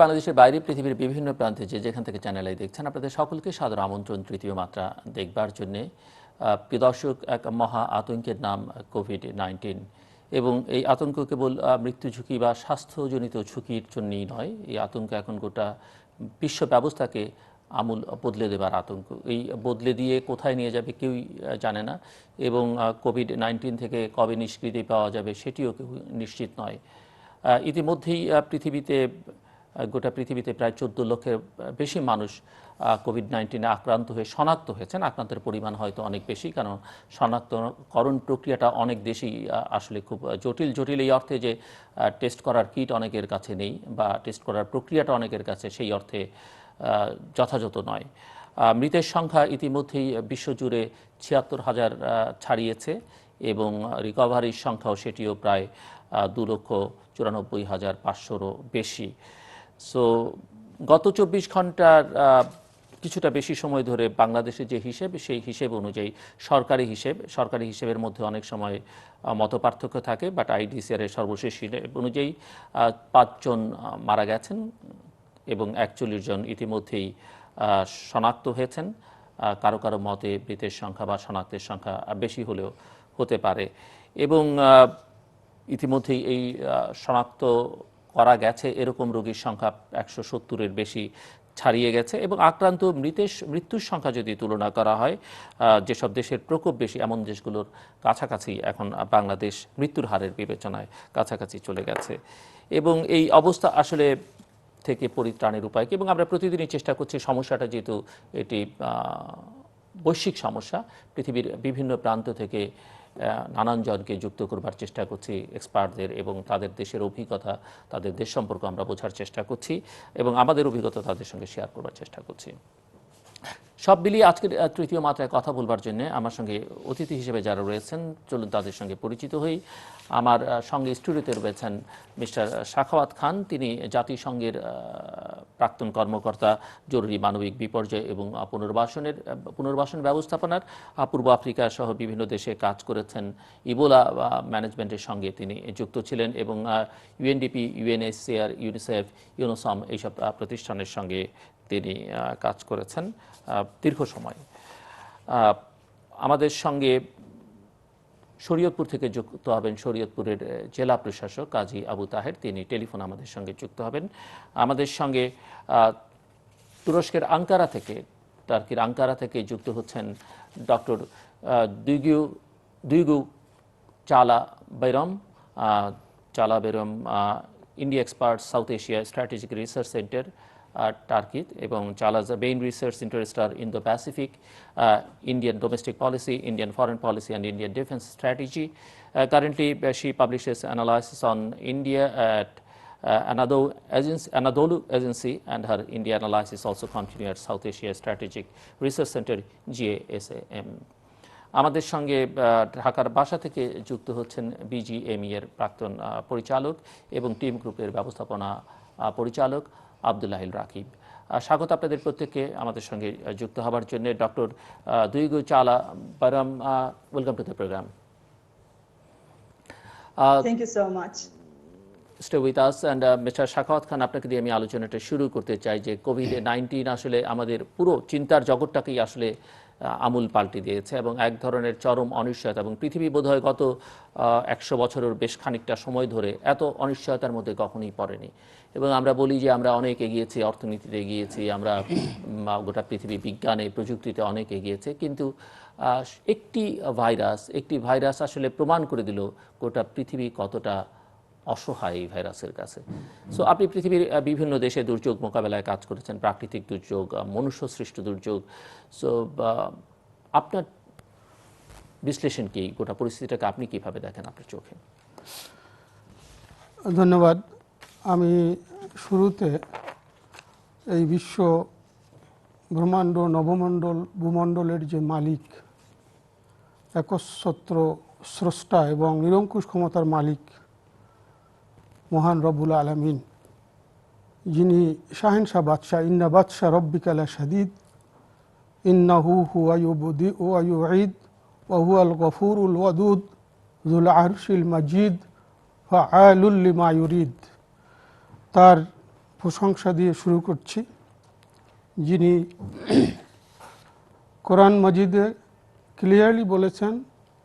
বাংলাদেশের বাইরে পৃথিবীর বিভিন্ন প্রান্তে যেখান থেকে চ্যানেল আই দেখছেন, আপনাদের সকলকে সাদর আমন্ত্রণ তৃতীয় মাত্রা দেখবার জন্যে। প্রিয় দর্শক, এক মহা আতঙ্কের নাম কোভিড-19 এবং এই আতঙ্ক কেবল মৃত্যু ঝুঁকি বা স্বাস্থ্যজনিত ঝুঁকির জন্যই নয়, এই আতঙ্ক এখন গোটা বিশ্ব ব্যবস্থাকে আমূল বদলে দেবার আতঙ্ক। এই বদলে দিয়ে কোথায় নিয়ে যাবে কেউই জানে না, এবং কোভিড-19 থেকে কবে নিষ্কৃতি পাওয়া যাবে সেটিও কেউ নিশ্চিত নয়। ইতিমধ্যেই গোটা পৃথিবীতে প্রায় 14 লক্ষের বেশি মানুষ কোভিড-19 আক্রান্ত হয়ে শনাক্ত হয়েছেন। আক্রান্তের পরিমাণ হয়তো অনেক বেশি, কারণ শনাক্তকরণ প্রক্রিয়াটা অনেক বেশি আসলে খুব জটিল এই অর্থে যে টেস্ট করার কিট অনেকের কাছে নেই, বা টেস্ট করার প্রক্রিয়াটা অনেকের কাছে সেই অর্থে যথাযথ নয়। মৃতের সংখ্যা ইতিমধ্যেই বিশ্বজুড়ে ৭৬,০০০ ছাড়িয়েছে, এবং রিকভারির সংখ্যাও সেটিও প্রায় ২,৯৪,৫০০-রও বেশি। সো গত ২৪ ঘন্টার কিছুটা বেশি সময় ধরে বাংলাদেশের যে হিসেব, সেই হিসেব অনুযায়ী সরকারি হিসেবের মধ্যে অনেক সময় মতপার্থক্য থাকে, বাট আইডিসিআর এর সর্বশেষ হিসেব অনুযায়ী ৫ জন মারা গেছেন এবং ৪১ জন ইতিমধ্যেই শনাক্ত হয়েছেন। কারো কারো মতে মৃতের সংখ্যা বা শনাক্তের সংখ্যা বেশি হলেও হতে পারে, এবং ইতিমধ্যেই এই শনাক্ত করা গেছে এরকম রোগীর সংখ্যা ১৭০-এর বেশি ছাড়িয়ে গেছে। এবং আক্রান্ত মৃত্যুর সংখ্যা যদি তুলনা করা হয়, যেসব দেশের প্রকোপ বেশি এমন দেশগুলোর কাছাকাছি এখন বাংলাদেশ মৃত্যুর হারের বিবেচনায় কাছাকাছি চলে গেছে। এবং এই অবস্থা আসলে থেকে পরিত্রাণের উপায় কি, এবং আমরা প্রতিদিনই চেষ্টা করছি, সমস্যাটা যেহেতু এটি বৈশ্বিক সমস্যা, পৃথিবীর বিভিন্ন প্রান্ত থেকে নানান জনকে যুক্ত করবার চেষ্টা করছি, এক্সপার্টদের, এবং তাদের দেশের অভিজ্ঞতা, তাদের দেশ সম্পর্কে আমরা বোঝার চেষ্টা করছি, এবং আমাদের অভিজ্ঞতা তাদের সঙ্গে শেয়ার করবার চেষ্টা করছি। সব মিলিয়ে আজকের তৃতীয় মাত্রায় কথা বলবার জন্য আমার সঙ্গে অতিথি হিসেবে যারা রয়েছেন, চলুন তাদের সঙ্গে পরিচিত হই। আমার সঙ্গে স্টুডিওতে রয়েছেন মিস্টার সাখাওয়াত খান, তিনি জাতিসংঘের প্রাক্তন কর্মকর্তা, জরুরি মানবিক বিপর্যয় এবং পুনর্বাসন ব্যবস্থাপনার, পূর্ব আফ্রিকা সহ বিভিন্ন দেশে কাজ করেছেন। ইবোলা ম্যানেজমেন্টের সঙ্গে তিনি যুক্ত ছিলেন, এবং ইউএনডিপি, ইউএনএইচসিআর, ইউনিসেফ, ইউনোসম এইসব প্রতিষ্ঠানের সঙ্গে তিনি কাজ করেছেন দীর্ঘ সময়। আমাদের সঙ্গে শরীয়তপুর থেকে যুক্ত হবেন শরীয়তপুরের জেলা প্রশাসক কাজী আবু তাহের, তিনি টেলিফোন আমাদের সঙ্গে যুক্ত হবেন। আমাদের সঙ্গে টার্কির আঙ্কারা থেকে যুক্ত হচ্ছেন doctor Duygu Chala Bayram, India expert, South Asia strategic research centre, Turkey, এবং Chala is a main research interested in the Pacific, Indian domestic policy, Indian foreign policy and Indian defense strategy. Currently she publishes analysis on India at Anadolu Agency, and her India analysis also continue at South Asia Strategic Research Center, GASAM. আমাদের সঙ্গে ঢাকার বাসা থেকে যুক্ত হচ্ছেন BGME এর প্রাক্তন পরিচালক এবং টিম গ্রুপের ব্যবস্থাপনা পরিচালক আব্দুল্লাহিল রাকিব। স্বাগত আপনাদের প্রত্যেককে আমাদের সঙ্গে যুক্ত হবার জন্য। Doctor Duygu Chala Bayram, welcome to the programme. Thank you so much. Stay with us. And mister Sakhawat Khan, আপনাকে দিয়ে আমি আলোচনাটা শুরু করতে চাই যে কোভিড-19 আসলে আমাদের পুরো চিন্তার জগৎটাকেই আসলে আমূল পাল্টে দিয়েছে, এবং এক ধরনের চরম অনিশ্চয়তা, এবং পৃথিবী বোধহয় গত 100 বছরের বেশ খানিকটা সময় ধরে এত অনিশ্চয়তার মধ্যে কখনোই পড়েনি। এবং আমরা বলি যে আমরা অনেক এগিয়েছি, অর্থনীতিতে এগিয়েছি, আমরা গোটা পৃথিবী বিজ্ঞানে, প্রযুক্তিতে অনেক এগিয়েছে, কিন্তু একটি ভাইরাস আসলে প্রমাণ করে দিল গোটা পৃথিবী কতটা অসহায় এই ভাইরাসের কাছে। সো আপনি পৃথিবীর বিভিন্ন দেশে দুর্যোগ মোকাবেলায় কাজ করেছেন, প্রাকৃতিক দুর্যোগ, মনুষ্য সৃষ্ট দুর্যোগ। সো আপনার বিশ্লেষণ কি, গোটা পরিস্থিতিটাকে আপনি কিভাবে দেখেন আপনার চোখে? ধন্যবাদ। আমি শুরুতে এই বিশ্ব ব্রহ্মাণ্ড, নবমণ্ডল, ভূমণ্ডলের যে মালিক, একচ্ছত্র স্রষ্টা এবং নিরঙ্কুশ ক্ষমতার মালিক মহান রব্বুল আলামিন, যিনি শাহেনশাহ বাদশাহ, ইন্না বাদশাহ রব্বিকা লাশাদীদ ইন্নাহু হুয়া ইউবদিউ ওয়া ইউঈদ ওয়া হুয়াল গফুরুল ওয়াদুদ যুল আরশিল মাজিদ ফাআলুল লিমা ইউরিদ। তার প্রশংসা দিয়ে শুরু করছি, যিনি কোরআন মাজিদে ক্লিয়ারলি বলেছেন,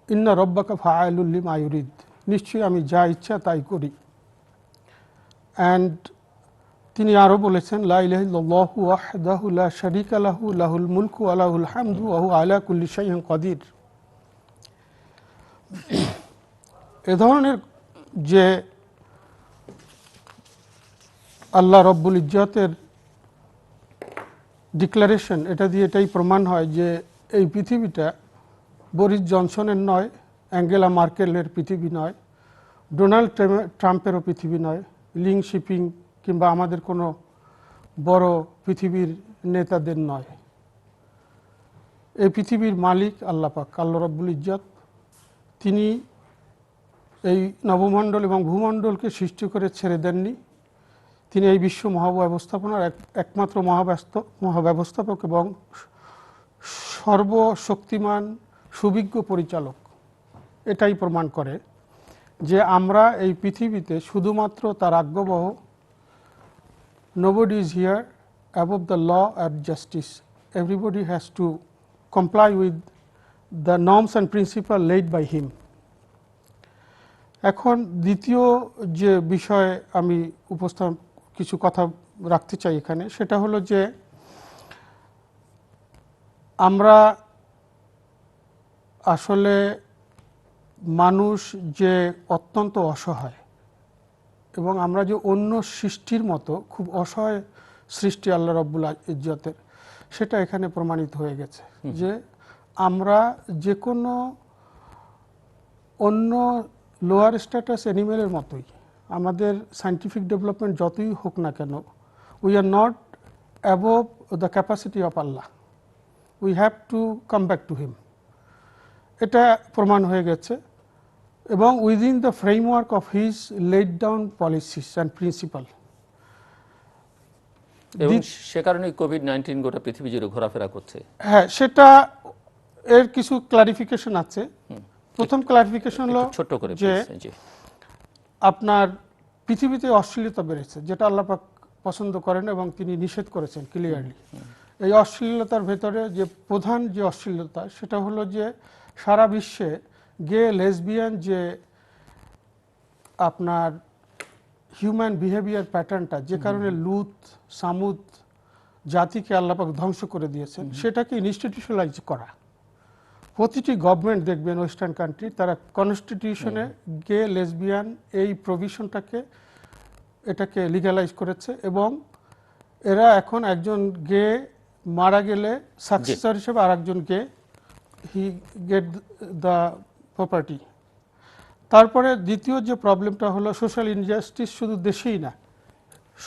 ইন্না রব্বাকা ফাআইলুল লিমা ইউরিদ, নিশ্চয়ই আমি যা ইচ্ছা তাই করি। অ্যান্ড তিনি আরও বলেছেন, লা ইলাহা ইল্লাল্লাহু ওয়াহদাহু লা শারীকা লাহু লাহুল মুলকু ওয়া লাহুল হামদু ওয়া হুয়া আলা কুল্লি শাইইন কাদির। এ ধরনের যে আল্লাহ রব্বুল ইজ্জতের ডিক্লারেশন, এটা দিয়ে এটাই প্রমাণ হয় যে এই পৃথিবীটা বরিস জনসনের নয়, অ্যাঙ্গেলা মার্কেলের পৃথিবী নয়, ডোনাল্ড ট্রাম্পেরও পৃথিবী নয়, লিং শিপিং কিংবা আমাদের কোনো বড় পৃথিবীর নেতাদের নয়। এই পৃথিবীর মালিক আল্লাহ পাক, আল্লাহ রব্বুল ইজ্জত। তিনি এই নবমণ্ডল এবং ভূমণ্ডলকে সৃষ্টি করে ছেড়ে দেননি। তিনি এই বিশ্ব মহাব্যবস্থাপনার একমাত্র মহাব্যবস্থাপক এবং সর্বশক্তিমান সুবিজ্ঞ পরিচালক। এটাই প্রমাণ করে যে আমরা এই পৃথিবীতে শুধুমাত্র তার আজ্ঞাবহ। Nobody is here above the law and justice. Everybody has to comply with the norms and principles laid by him. এখন দ্বিতীয় যে বিষয়ে আমি কিছু কথা রাখতে চাই এখানে, সেটা হলো যে আমরা আসলে মানুষ যে অত্যন্ত অসহায়, এবং আমরা যে অন্য সৃষ্টির মতো খুব অসহায় সৃষ্টি আল্লাহ রব্বুল ইজ্জতের, সেটা এখানে প্রমাণিত হয়ে গেছে। যে আমরা যে কোনো অন্য লোয়ার স্ট্যাটাস অ্যানিমেলের মতোই, আমাদের সায়েন্টিফিক ডেভেলপমেন্ট যতই হোক না কেন, we are not above the capacity of Allah. We have to come back to him. এটা প্রমাণ হয়ে গেছে। এবং within the framework of his laid down policies and principle. এবং সে কারণে কোভিড-19 গোটা পৃথিবী জুড়ে ঘোরাফেরা করছে। হ্যাঁ, সেটা এর কিছু ক্লারিফিকেশন আছে। প্রথম ক্লারিফিকেশন হলো ছোট্ট করে যে আপনার পৃথিবীতে অশ্লীলতা বেড়েছে, যেটা আল্লাহ পাক পছন্দ করেন এবং তিনি নিষেধ করেছেন ক্লিয়ারলি। এই অশ্লীলতার ভেতরে যে প্রধান যে অশ্লীলতা, সেটা হলো যে সারা বিশ্বে গে লেসবিয়ান যে আপনার হিউম্যান বিহেভিয়ার প্যাটার্নটা, যে কারণে লুত সামুদ জাতিকে আল্লাহ পাক ধ্বংস করে দিয়েছেন, সেটাকে ইনস্টিটিউশনালাইজ করা। প্রতিটি গভর্নমেন্ট দেখবেন ওয়েস্টার্ন কান্ট্রি, তারা কনস্টিটিউশনে গে লেসবিয়ান এই প্রভিশনটাকে এটাকে লিগ্যালাইজ করেছে। এবং এরা এখন একজন গে মারা গেলে সাকসেসর হিসেবে আর একজন গে হি গেট দ্য প্রপার্টি। তারপরে দ্বিতীয় যে প্রবলেমটা হলো সোশ্যাল ইনজাস্টিস। শুধু দেশেই না,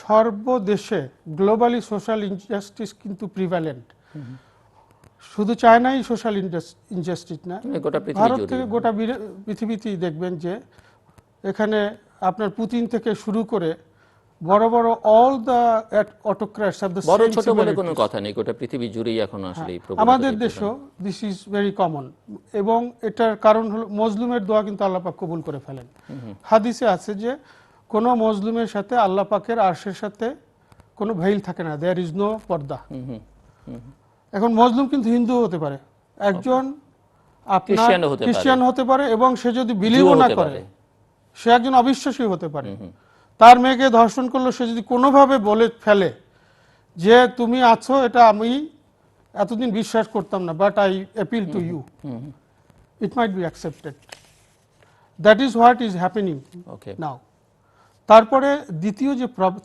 সর্বদেশে গ্লোবালি সোশ্যাল ইনজাস্টিস কিন্তু প্রিভ্যালেন্ট। শুধু চায়নাই সোশ্যাল ইনজাস্টিস না, ভারত থেকে গোটা পৃথিবীতেই দেখবেন যে এখানে আপনার পুতিন থেকে শুরু করে বড় বড় all the autocrats of the বড় ছোট বলে কোনো কথা নেই, গোটা পৃথিবী জুড়েই এখন আসলে আমাদের দেশও দিস ইজ ভেরি কমন। এবং এটার কারণ হলো মজলুমের দোয়া কিন্তু আল্লাহ পাক কবুল করে ফেলেন। হাদিসে আছে যে কোনো মজলুমের সাথে আল্লাহ পাকের আরশের সাথে কোনো ভেইল থাকে না, দেয়ার ইজ নো পর্দা। এখন মজলুম কিন্তু হিন্দু হতে পারে, একজন আপনার খ্রিস্টান হতে পারে, এবং সে যদি বিলিভও না করে, সে একজন অবিশ্বাসী হতে পারে। তার মেয়েকে ধর্ষণ করলো, সে যদি কোনোভাবে বলে ফেলে যে তুমি আছো, এটা আমি এতদিন বিশ্বাস করতাম না, but I appeal to you, it might be accepted. That is what is happening now. তারপরে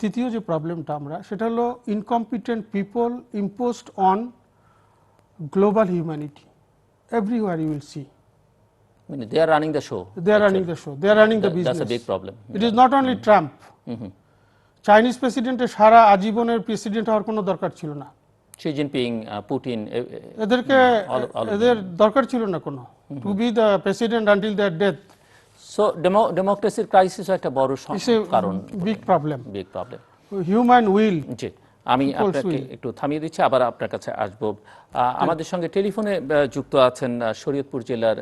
তৃতীয় যে প্রবলেমটা আমরা, সেটা হলো incompetent people imposed on global humanity. Everywhere you will see they are running the show. They are running the show. They are running the business. That's a big problem. It is not only Trump. Chinese প্রেসিডেন্টের সারা আজীবনের president হওয়ার কোনো দরকার ছিল না। Xi Jinping, Putin, এদের দরকার ছিল না কোনো, to be the president until their death. So ডেমোক্রেসির ক্রাইসিস একটা বড় কারণ, big problem, big problem. Human will. জি, আমি আপনাকে একটু থামিয়ে দিচ্ছি, আবার আপনার কাছে আসবো। আমাদের সঙ্গে টেলিফোনে যুক্ত আছেন শরীয়তপুর জেলার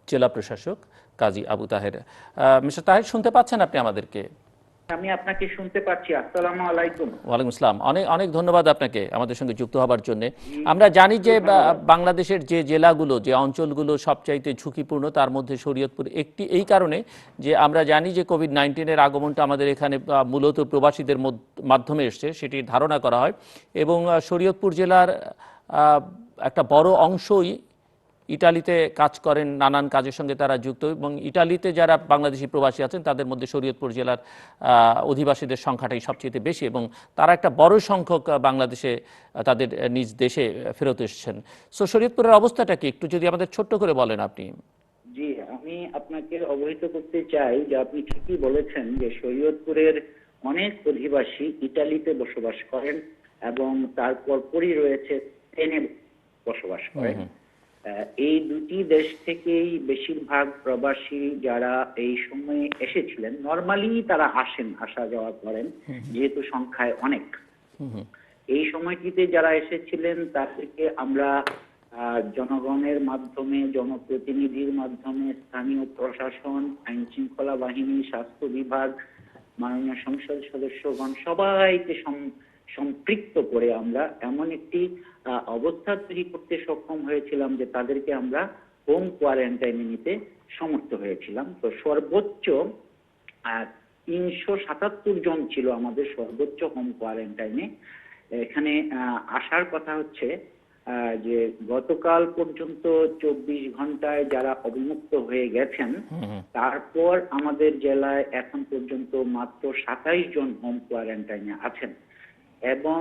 জেলা প্রশাসক কাজী আবু তাহের। মিস্টার তাহের, শুনতে পাচ্ছেন আপনি আমাদেরকে? আমি আপনাকে শুনতে পাচ্ছি। আসসালামু আলাইকুম। ওয়ালাইকুম আসসালাম। অনেক অনেক ধন্যবাদ আপনাকে আমাদের সঙ্গে যুক্ত হবার জন্য। আমরা জানি যে বাংলাদেশের যে জেলাগুলো, যে অঞ্চলগুলো সবচাইতে ঝুঁকিপূর্ণ, তার মধ্যে শরীয়তপুর একটি, এই কারণে যে আমরা জানি যে কোভিড-19 আগমনটা আমাদের এখানে মূলত প্রবাসীদের মাধ্যমে এসছে, সেটি ধারণা করা হয়। এবং শরীয়তপুর জেলার একটা বড় অংশই ইটালিতে কাজ করেন, নানান কাজের সঙ্গে তারা যুক্ত, এবং ইটালিতে যারা বাংলাদেশি প্রবাসী আছেন তাদের মধ্যে শরীয়তপুর জেলার অধিবাসীদের সংখ্যাটাই সবচেয়ে বেশি, এবং তারা একটা বড় সংখ্যক বাংলাদেশে তাদের নিজ দেশে ফেরত এসেছেন। সো শরীয়তপুরের অবস্থাটা কি একটু যদি আমাদের ছোট্ট করে বলেন আপনি। জি, আমি আপনাকে অবহিত করতে চাই যে আপনি ঠিকই বলেছেন যে শরীয়তপুরের অনেক অধিবাসী ইটালিতে বসবাস করেন এবং তারপর পরই রয়েছে স্পেনে বসবাস করেন। এই দুটি দেশ থেকেই বেশিরভাগ প্রবাসী যারা এই সময়ে এসেছিলেন, নরমালি তারা আসা যাওয়া করেন যেহেতু সংখ্যায় অনেক। এই সময়টিতে যারা এসেছিলেন তাদেরকে আমরা জনগণের মাধ্যমে, জনপ্রতিনিধির মাধ্যমে, স্থানীয় প্রশাসন, আইন শৃঙ্খলা বাহিনী, স্বাস্থ্য বিভাগ, মাননীয় সংসদ সদস্যগণ সবাইকে সম্পৃক্ত করে আমরা এমন একটি অবস্থা তৈরি করতে সক্ষম হয়েছিলাম যে তাদেরকে আমরা হোম কোয়ারেন্টাইনে নিতে সমর্থ হয়েছিলাম। তো সর্বোচ্চ 377 জন ছিল আমাদের সর্বোচ্চ হোম কোয়ারেন্টাইনে। এখানে আসার কথা হচ্ছে যে গতকাল পর্যন্ত 24 ঘন্টায় যারা অবমুক্ত হয়ে গেছেন, তারপর আমাদের জেলায় এখন পর্যন্ত মাত্র 27 জন হোম কোয়ারেন্টাইনে আছেন। এবং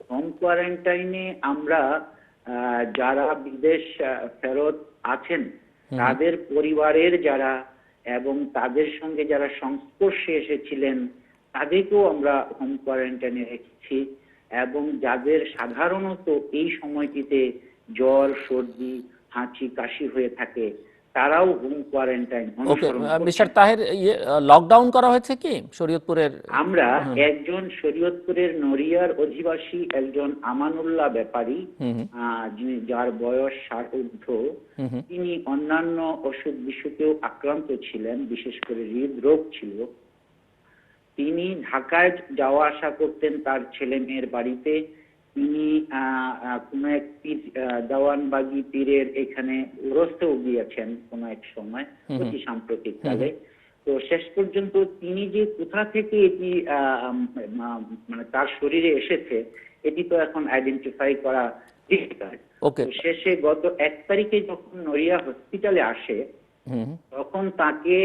হোম কোয়ারেন্টাইনে আমরা যারা বিদেশ ফেরত আছেন তাদের পরিবারের যারা এবং তাদের সঙ্গে যারা সংস্পর্শে এসেছিলেন তাদেরকেও আমরা হোম কোয়ারেন্টাইনে রেখেছি। এবং যাদের সাধারণত এই সময়টিতে জ্বর, সর্দি, হাঁচি, কাশি হয়ে থাকে তারাও হোম কোয়ারেন্টাইন অনুসরণ করছেন। মিস্টার তাহের, লকডাউন করা হয়েছে কি শরীয়তপুরের? আমরা একজন শরীয়তপুরের নড়িয়ার অধিবাসী একজন আমানুল্লাহ ব্যাপারী, যার বয়স 60 ঊর্ধ্ব, তিনি অন্যান্য অসুখ বিসুখেও আক্রান্ত ছিলেন, বিশেষ করে হৃদরোগ ছিল। তিনি ঢাকায় যাওয়া আসা করতেন তার ছেলে মেয়ের বাড়িতে। তিনি কোন এক দেওয়ানবাগি পীরের এখানে ওরসেও গিয়েছেন কোন এক সময়, অতি সাম্প্রতিক কালে। তো শেষ পর্যন্ত তিনি যে কোথা থেকে এটি মানে তার শরীরে এসেছে এটি তো এখন আইডেন্টিফাই করা ডিফিকাল্ট। শেষে গত 1 তারিখে যখন নড়িয়া হসপিটালে আসে তখন তাকে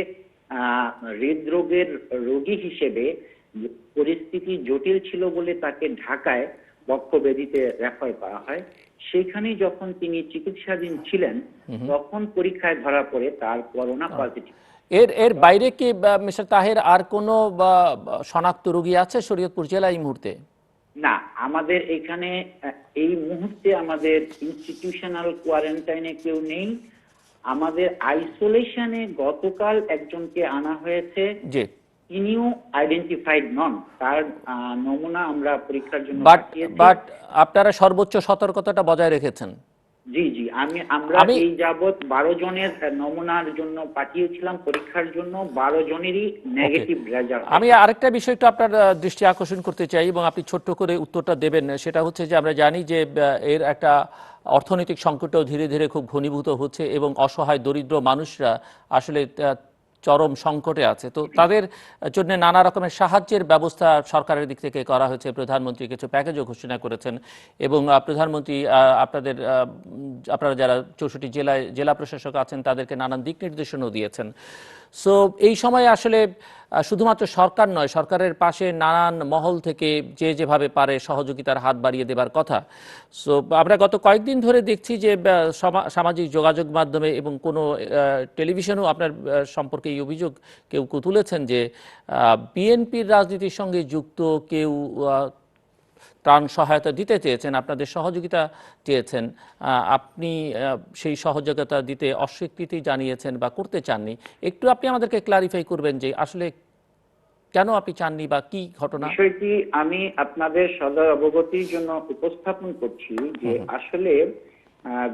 হৃদরোগের রোগী হিসেবে পরিস্থিতি জটিল ছিল বলে তাকে ঢাকায় বক্ষব্যাধিতে রেফার করা হয়। সেখানে যখন তিনি চিকিৎসাধীন ছিলেন তখন পরীক্ষায় ধরা পড়ে তার করোনা পজিটিভ। এর বাইরে কি মিস্টার তাহের আর কোনো শনাক্ত রোগী আছে শরীয়তপুর জেলায় এই মুহূর্তে? না, আমাদের এখানে এই মুহূর্তে আমাদের ইনস্টিটিউশনাল কোয়ারেন্টাইনে কেউ নেই। আমাদের আইসোলেশনে গতকাল একজনকে আনা হয়েছে, তিনিও আইডেন্টিফাইড নন, তার নমুনা আমরা পরীক্ষার জন্য পাঠিয়েছি। বাট আপনারা সর্বোচ্চ সতর্কতাটা বজায় রেখেছেন? জি জি, আমরা এই যাবত 12 জনের নমুনার জন্য পাঠিয়েছিলাম পরীক্ষার জন্য, 12 জনেরই নেগেটিভ রেজাল্ট। আমি আরেকটা বিষয় একটু আপনার দৃষ্টি আকর্ষণ করতে চাই এবং আপনি ছোট্ট করে উত্তরটা দেবেন। সেটা হচ্ছে যে আমরা জানি যে এর একটা অর্থনৈতিক সংকটও ধীরে ধীরে খুব ঘনীভূত হচ্ছে এবং অসহায় দরিদ্র মানুষরা আসলে চরম সংকটে আছে। তো তাদের জন্য নানা রকমের সাহায্যের ব্যবস্থা সরকারের দিক থেকে করা হয়েছে। প্রধানমন্ত্রী কিছু প্যাকেজও ঘোষণা করেছেন এবং প্রধানমন্ত্রী আপনারা যারা 64 জেলায় জেলা প্রশাসক আছেন তাদেরকে নানান দিক নির্দেশনাও দিয়েছেন। সো এই সময় আসলে শুধুমাত্র সরকার নয়, সরকারের পাশে নানান মহল থেকে যে যেভাবে পারে সহযোগিতার হাত বাড়িয়ে দেবার কথা। সো আমরা গত কয়েকদিন ধরে দেখছি যে সামাজিক যোগাযোগ মাধ্যমে এবং কোনো টেলিভিশনেও আপনার সম্পর্কে এই অভিযোগ কেউ তুলেছেন যে বিএনপির রাজনীতির সঙ্গে যুক্ত কেউ ত্রাণ সহায়তা দিতে চেয়েছেন, আপনাদের সহযোগিতা চেয়েছেন, আপনি সেই সহযোগিতা দিতে অস্বীকৃতি জানিয়েছেন বা করতে চাননি। একটু আপনি আমাদেরকে ক্লারিফাই করবেন যে আসলে কেন আপনি চাননি বা কি ঘটনা? বিষয়টি আমি আপনাদের সদয় অবগতির জন্য উপস্থাপন করছি যে আসলে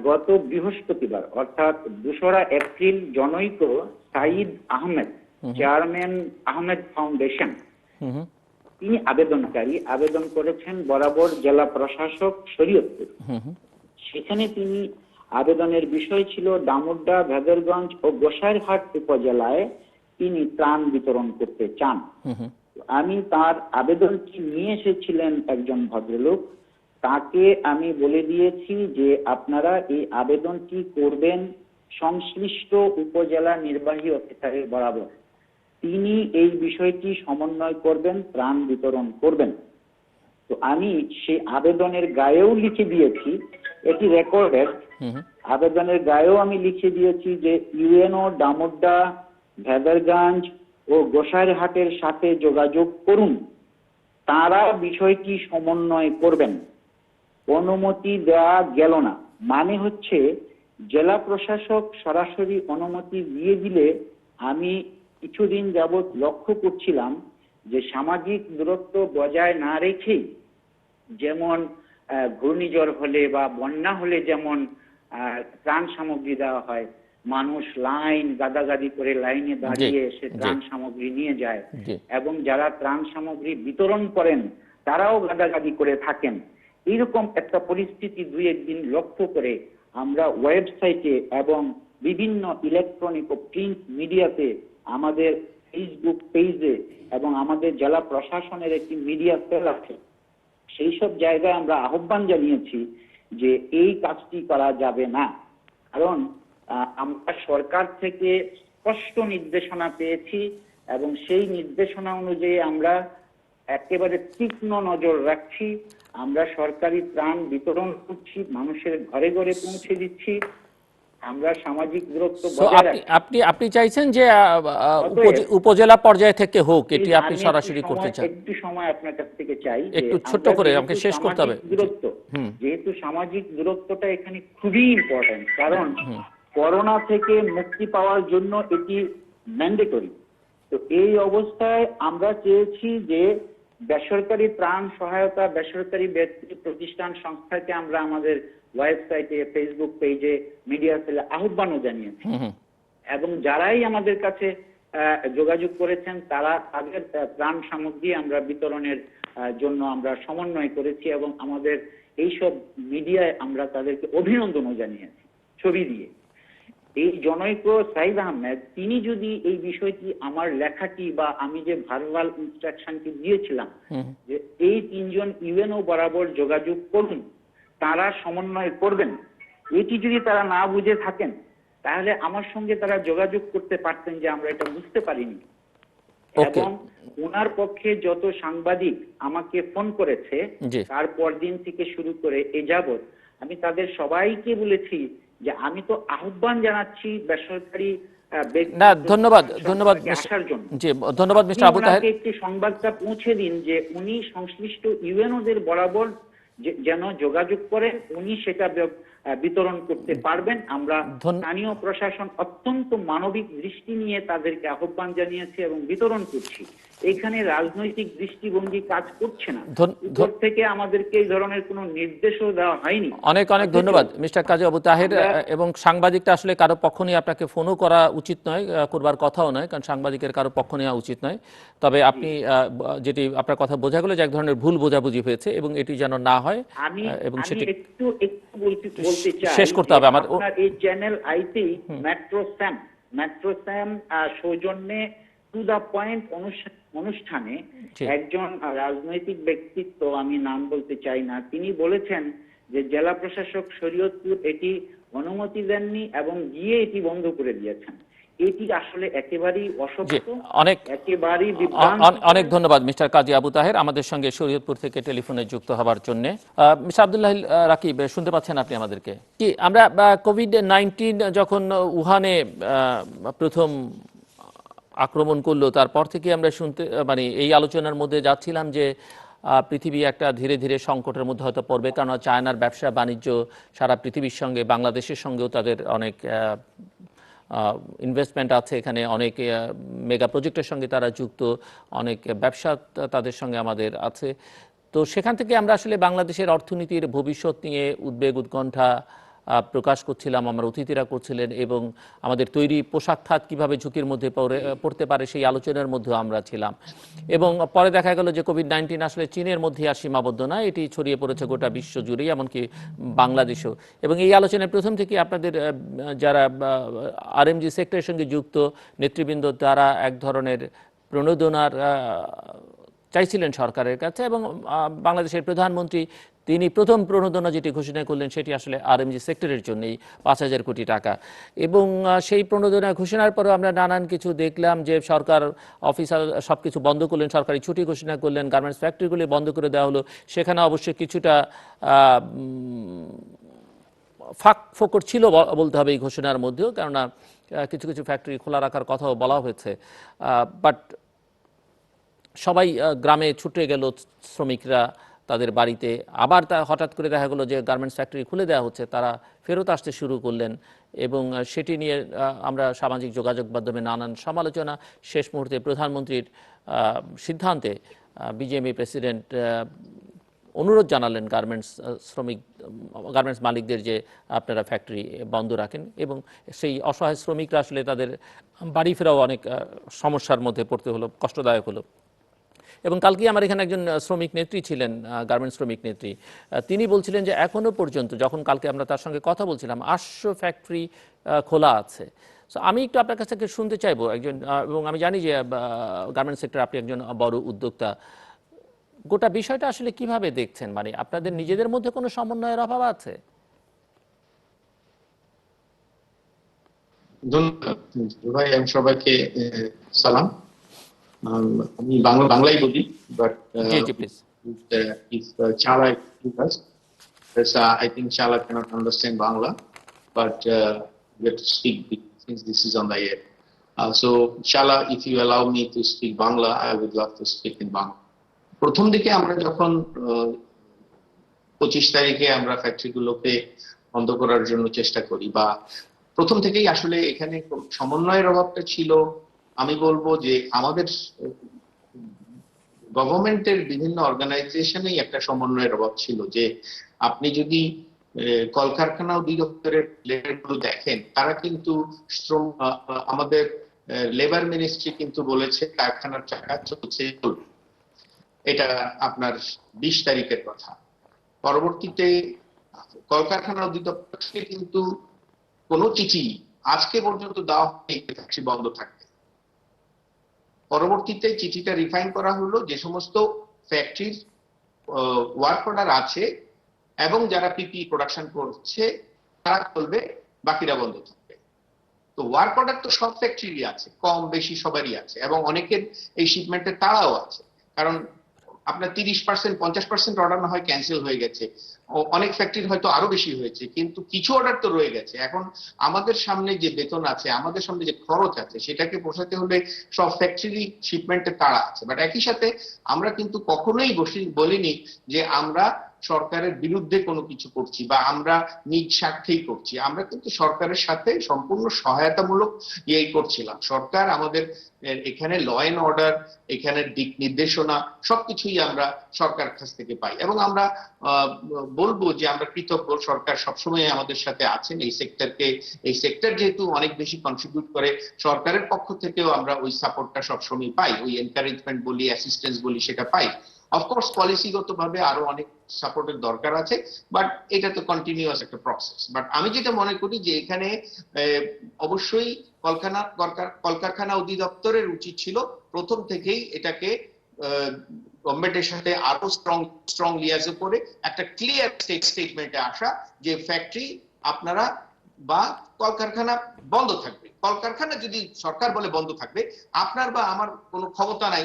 গত বৃহস্পতিবার অর্থাৎ 2রা এপ্রিল জনৈক সাইদ আহমেদ, চেয়ারম্যান আহমেদ ফাউন্ডেশন, তিনি আবেদনকারী, আবেদন করেছেন বরাবর জেলা প্রশাসক শরীয়তপুর। সেখানে তিনি আবেদনের বিষয় ছিল ডামুড্ডা, ভেদরগঞ্জ ও গোসাইরহাট উপজেলায় তিনি ত্রাণ বিতরণ করতে চান। আমি তার আবেদনটি নিয়ে এসেছিলেন একজন ভদ্রলোক, তাকে আমি বলে দিয়েছি যে আপনারা এই আবেদনটি করবেন সংশ্লিষ্ট উপজেলা নির্বাহী অফিসারের বরাবর, তিনি এই বিষয়টি সমন্বয় করবেন, ত্রাণ বিতরণ করবেন। তো আমি সেই আবেদনের গায়েও লিখে দিয়েছি, এটি রেকর্ডেড, আবেদনের গায়েও আমি লিখে দিয়েছি যে ইউএনও ডামুড্ডা, ভেদরগঞ্জ ও গোসাইরহাটের সাথে যোগাযোগ করুন, তারা বিষয়টি সমন্বয় করবেন। অনুমতি দেওয়া গেল না, মানে হচ্ছে জেলা প্রশাসক সরাসরি অনুমতি দিয়ে দিলে, আমি কিছুদিন যাবৎ লক্ষ্য করছিলাম যে সামাজিক দূরত্ব বজায় না রেখেই, যেমন ঘূর্ণিঝড় হলে বা বন্যা হলে যেমন ত্রাণ সামগ্রী দেওয়া হয়, মানুষ গাদাগাদি করে লাইনে দাঁড়িয়ে সে ত্রাণ সামগ্রী নিয়ে যায়, এবং যারা ত্রাণ সামগ্রী বিতরণ করেন তারাও গাদাগাদি করে থাকেন, এইরকম একটা পরিস্থিতি দুই একদিন লক্ষ্য করে আমরা ওয়েবসাইটে এবং বিভিন্ন ইলেকট্রনিক ও প্রিন্ট মিডিয়াতে, আমাদের ফেসবুক পেজে এবং আমাদের জেলা প্রশাসনের একটি মিডিয়া সেল আছে, সেই সব জায়গায় আমরা আহ্বান জানিয়েছি যে এই কাজটি করা যাবে না। কারণ আমরা সরকার থেকে স্পষ্ট নির্দেশনা পেয়েছি এবং সেই নির্দেশনা অনুযায়ী আমরা একেবারে তীক্ষ্ণ নজর রাখছি। আমরা সরকারি ত্রাণ বিতরণ করছি, মানুষের ঘরে ঘরে পৌঁছে দিচ্ছি, আমরা সামাজিক দূরত্ব বজায় রাখছি। আপনি চাইছেন যে উপজেলা পর্যায় থেকে হোক, এটি আপনি সরাসরি করতে চান? একটু সময় আপনার কাছ থেকে চাই, একটু ছোট্ট করে আমাকে শেষ করতে হবে। দূরত্ব, যেহেতু সামাজিক দূরত্বটা এখানে খুবই ইম্পর্টেন্ট, কারণ করোনা থেকে মুক্তি পাওয়ার জন্য এটি ম্যান্ডেটরি। তো এই অবস্থায় আমরা চেয়েছি যে বেসরকারি ত্রাণ সহায়তা, বেসরকারি ব্যক্তি প্রতিষ্ঠান সংস্থাকে আমরা আমাদের ওয়েবসাইটে, ফেসবুক পেজে, মিডিয়া সেলে আহ্বানও জানিয়েছি, এবং যারাই আমাদের কাছে যোগাযোগ করেছেন তারা তাদের ত্রাণ সামগ্রী আমরা বিতরণের জন্য আমরা সমন্বয় করেছি, এবং আমাদের এইসব মিডিয়ায় আমরা তাদেরকে অভিনন্দনও জানিয়েছি ছবি দিয়ে। এই জনৈক সাইদ আহমেদ, তিনি যদি এই বিষয়টি, আমার লেখাটি বা আমি যে ভার্বাল ইনস্ট্রাকশনটি দিয়েছিলাম যে এই তিনজন ইউএনও বরাবর যোগাযোগ করুন, তারা সমন্বয় করবেন, এটি যদি তারা না বুঝে থাকেন তাহলে আমার সঙ্গে তারা যোগাযোগ করতে পারতেন যে আমরা এটা বুঝতে পারিনি। এবং ওনার পক্ষে যত সাংবাদিক আমাকে ফোন করেছে তারপর দিন থেকে শুরু করে এ যাবৎ, আমি তাদের সবাইকে বলেছি যে আমি তো আহ্বান জানাচ্ছি বেসরকারি ধন্যবাদ আসার জন্য। ধন্যবাদ মিস্টার আবু তাহের। একটি সংবাদটা পৌঁছে দিন যে উনি সংশ্লিষ্ট ইউএনওদের বরাবর যেন যোগাযোগ করে, উনি সেটা বিতরণ করতে পারবেন। আমরা স্থানীয় প্রশাসন অত্যন্ত মানবিক দৃষ্টি নিয়ে তাদেরকে আহ্বান জানিয়েছি এবং বিতরণ করছি। এখানে রাজনৈতিক দৃষ্টিভঙ্গি কাজ করছে না, উপর থেকে আমাদেরকে এই ধরনের কোনো নির্দেশও দেওয়া হয়নি। অনেক ধন্যবাদ মিস্টার কাজী আবু তাহের। এবং সাংবাদিকটা আসলে কারো পক্ষ নিয়ে আপনাকে ফোনও করা উচিত নয়, করবার কথাও নয়, কারণ সাংবাদিকের কারো পক্ষ নেওয়া উচিত নয়। তবে আপনি যেটি আপনার কথা বোঝা গেল যে এক ধরনের ভুল বোঝাবুঝি হয়েছে এবং এটি যেন না হয়, এবং সেটি একটু বলতে চাই, শেষ করতে হবে আমার। এই চ্যানেল আইতে মেট্রো স্যাম সৌজন্যে টু দা পয়েন্ট অনুষ্ঠানে একজন রাজনৈতিক ব্যক্তিত্ব, আমি নাম বলতে চাই না, তিনি বলেছেন যে জেলা প্রশাসক শরীয়তপুর এটি অনুমতি দেননি এবং গিয়ে এটি বন্ধ করে দিয়েছেন। এটি আসলে একেবারেই অসত্য, একেবারেই বিভ্রান্ত। অনেক ধন্যবাদ মিস্টার কাজী আবু তাহের আমাদের সঙ্গে শরীয়তপুর থেকে টেলিফোনে যুক্ত হবার জন্য। মিস্টার আব্দুল্লাহ রাকিব, শুনতে পাচ্ছেন আপনি আমাদেরকে? কি আমরা কোভিড-19 যখন উহানে প্রথম আক্রমণ করলো, তারপর থেকে আমরা এই আলোচনার মধ্যে যাচ্ছিলাম যে পৃথিবী একটা ধীরে ধীরে সংকটের মধ্যে হয়তো পড়বে, কারণ চায়নার ব্যবসা বাণিজ্য সারা পৃথিবীর সঙ্গে, বাংলাদেশের সঙ্গেও তাদের অনেক ইনভেস্টমেন্ট আছে, এখানে অনেক মেগা প্রজেক্টের সঙ্গে তারা যুক্ত, অনেক ব্যবসা তাদের সঙ্গে আমাদের আছে। তো সেখান থেকে আমরা আসলে বাংলাদেশের অর্থনীতির ভবিষ্যৎ নিয়ে উদ্বেগ উৎকণ্ঠা প্রকাশ করছিলাম, আমার অতিথিরা করছিলেন, এবং আমাদের তৈরি পোশাক খাত কীভাবে ঝুঁকির মধ্যে পড়তে পারে সেই আলোচনার মধ্যেও আমরা ছিলাম। এবং পরে দেখা গেল যে কোভিড-19 আসলে চীনের মধ্যে আর সীমাবদ্ধ নয়, এটি ছড়িয়ে পড়েছে গোটা বিশ্ব জুড়েই, এমনকি বাংলাদেশেও। এবং এই আলোচনার প্রথম থেকে আপনাদের যারা আরএমজি সেক্টরের সঙ্গে যুক্ত নেতৃবৃন্দ, তারা এক ধরনের প্রণোদনার চাইছিলেন সরকারের কাছে, এবং বাংলাদেশের প্রধানমন্ত্রী তিনি প্রথম প্রণোদনা যেটি ঘোষণা করলেন সেটি আসলে আরএমজি সেক্টরের জন্যই 5,000 কোটি টাকা। এবং সেই প্রণোদনা ঘোষণার পরেও আমরা নানান কিছু দেখলাম যে সরকার অফিসার সব কিছু বন্ধ করলেন, সরকারি ছুটি ঘোষণা করলেন, গার্মেন্টস ফ্যাক্টরিগুলি বন্ধ করে দেওয়া হলো। সেখানে অবশ্যই কিছুটা ফাঁক ফোকর ছিল বলতে হবে এই ঘোষণার মধ্যেও, কেননা কিছু কিছু ফ্যাক্টরি খোলা রাখার কথাও বলা হয়েছে। বাট সবাই গ্রামে ছুটে গেল শ্রমিকরা তাদের বাড়িতে। আবার তা হঠাৎ করে দেখা গেলো যে গার্মেন্টস ফ্যাক্টরি খুলে দেওয়া হচ্ছে, তারা ফেরত আসতে শুরু করলেন। এবং সেটি নিয়ে আমরা সামাজিক যোগাযোগ মাধ্যমে নানান সমালোচনা, শেষ মুহূর্তে প্রধানমন্ত্রীর সিদ্ধান্তে বিজেএমএ প্রেসিডেন্ট অনুরোধ জানালেন গার্মেন্টস মালিকদের যে আপনারা ফ্যাক্টরি বন্ধ রাখেন, এবং সেই অসহায় শ্রমিকরা আসলে তাদের বাড়ি ফেরাও অনেক সমস্যার মধ্যে পড়তে হলো, কষ্টদায়ক হলো। এবং কালকে আমার এখানে একজন শ্রমিক নেত্রী ছিলেন, গার্মেন্টস শ্রমিক নেত্রী, তিনি বলছিলেন যে এখনো পর্যন্ত, যখন কালকে আমরা তার সঙ্গে কথা বলছিলাম, 800 ফ্যাক্টরি খোলা আছে। সো আমি একটু আপনার কাছ থেকে শুনতে চাইবো একজন, এবং আমি জানি যে গার্মেন্টস সেক্টর আপনি একজন বড় উদ্যোক্তা, গোটা বিষয়টা আসলে কিভাবে দেখছেন? মানে আপনাদের নিজেদের মধ্যে কোনো সমন্বয়ের অভাব আছে? ধন্যবাদ ভাই, আমি সবাইকে সালাম। আমি বাংলাই বলি, but G G please. if Chala is us, because I think Chala cannot understand Bangla, but we have to speak since this is on the air. So Chala, if you allow me to speak Bangla, I would love to speak in Bangla. প্রথম দিকে আমরা যখন 25 তারিখে আমরা ফ্যাক্টরিগুলোকে বন্ধ করার জন্য চেষ্টা করি, বা প্রথম থেকেই আসলে এখানে সমন্বয়ের অভাবটা ছিল। আমি বলবো যে আমাদের গভর্নমেন্টের বিভিন্ন অর্গানাইজেশনেই একটা সমন্বয়ের অভাব ছিল। যে আপনি যদি কলকারখানা অধিদপ্তরের লেবারগুলো দেখেন, তারা কিন্তু আমাদের লেবার মিনিস্ট্রি কিন্তু বলেছে কারখানার চাকা চলছে, এটা আপনার 20 তারিখের কথা। পরবর্তীতে কলকারখানা অধিদপ্তর থেকে কিন্তু কোনো চিঠি আজকে পর্যন্ত দেওয়া হয়নি ফ্যাক্টরি বন্ধ থাকবে। পরবর্তীতে চিঠিটা রিফাইন করা হলো, যে সমস্ত ফ্যাক্টরির ওয়ার্ক অর্ডার আছে এবং যারা পিপি প্রোডাকশন করছে তারা চলবে, বাকিরা বন্ধ থাকবে। তো ওয়ার্ক অর্ডার তো সব ফ্যাক্টরি আছে, কম বেশি সবারই আছে, এবং অনেকের এই শিপমেন্টের তাড়াও আছে। কারণ আপনার 30%, 50% অর্ডার না হয় ক্যান্সেল হয়ে গেছে, অনেক ফ্যাক্টরির হয়তো আরো বেশি হয়েছে, কিন্তু কিছু অর্ডার তো রয়ে গেছে। এখন আমাদের সামনে যে বেতন আছে, আমাদের সামনে যে খরচ আছে, সেটাকে পোষাতে হলে সব ফ্যাক্টরি শিপমেন্টের তাড়া আছে। বাট একই সাথে আমরা কিন্তু কখনোই বলিনি যে আমরা সরকারের বিরুদ্ধে কোনো কিছু করছি বা আমরা নিজ স্বার্থেই করছি। আমরা কিন্তু সরকারের সাথে সম্পূর্ণ সহায়তামূলক ইয়েই করছিলাম। সরকার আমাদের এখানে ল এন্ড অর্ডার, এখানে দিক নির্দেশনা সবকিছুই আমরা সরকার কাছ থেকে পাই, এবং আমরা বলবো যে আমরা কৃতজ্ঞ। সরকার সবসময় আমাদের সাথে আছেন। এই সেক্টর যেহেতু অনেক বেশি কন্ট্রিবিউট করে, সরকারের পক্ষ থেকেও আমরা ওই সাপোর্টটা সবসময় পাই, ওই এনকারেজমেন্ট বলি, অ্যাসিস্ট্যান্স বলি, সেটা পাই। অফকোর্স পলিসিগত ভাবে আরো অনেক সাপোর্টের দরকার আছে, বাট এটা তো কন্টিনিউয়াস একটা প্রসেস। বাট আমি যেটা মনে করি যে এখানে অবশ্যই কলকারখানা অধিদপ্তরের উচিত ছিল প্রথম থেকেই এটাকে গভর্নমেন্টের সাথে আরো স্ট্রং লিয়াজে করে একটা ক্লিয়ার স্টেটমেন্টে আসা যে ফ্যাক্টরি আপনারা বা কলকারখানা বন্ধ থাকবে। কলকারখানা যদি সরকার বলে বন্ধ থাকবে, আপনার বা আমার কোনো ক্ষমতা নাই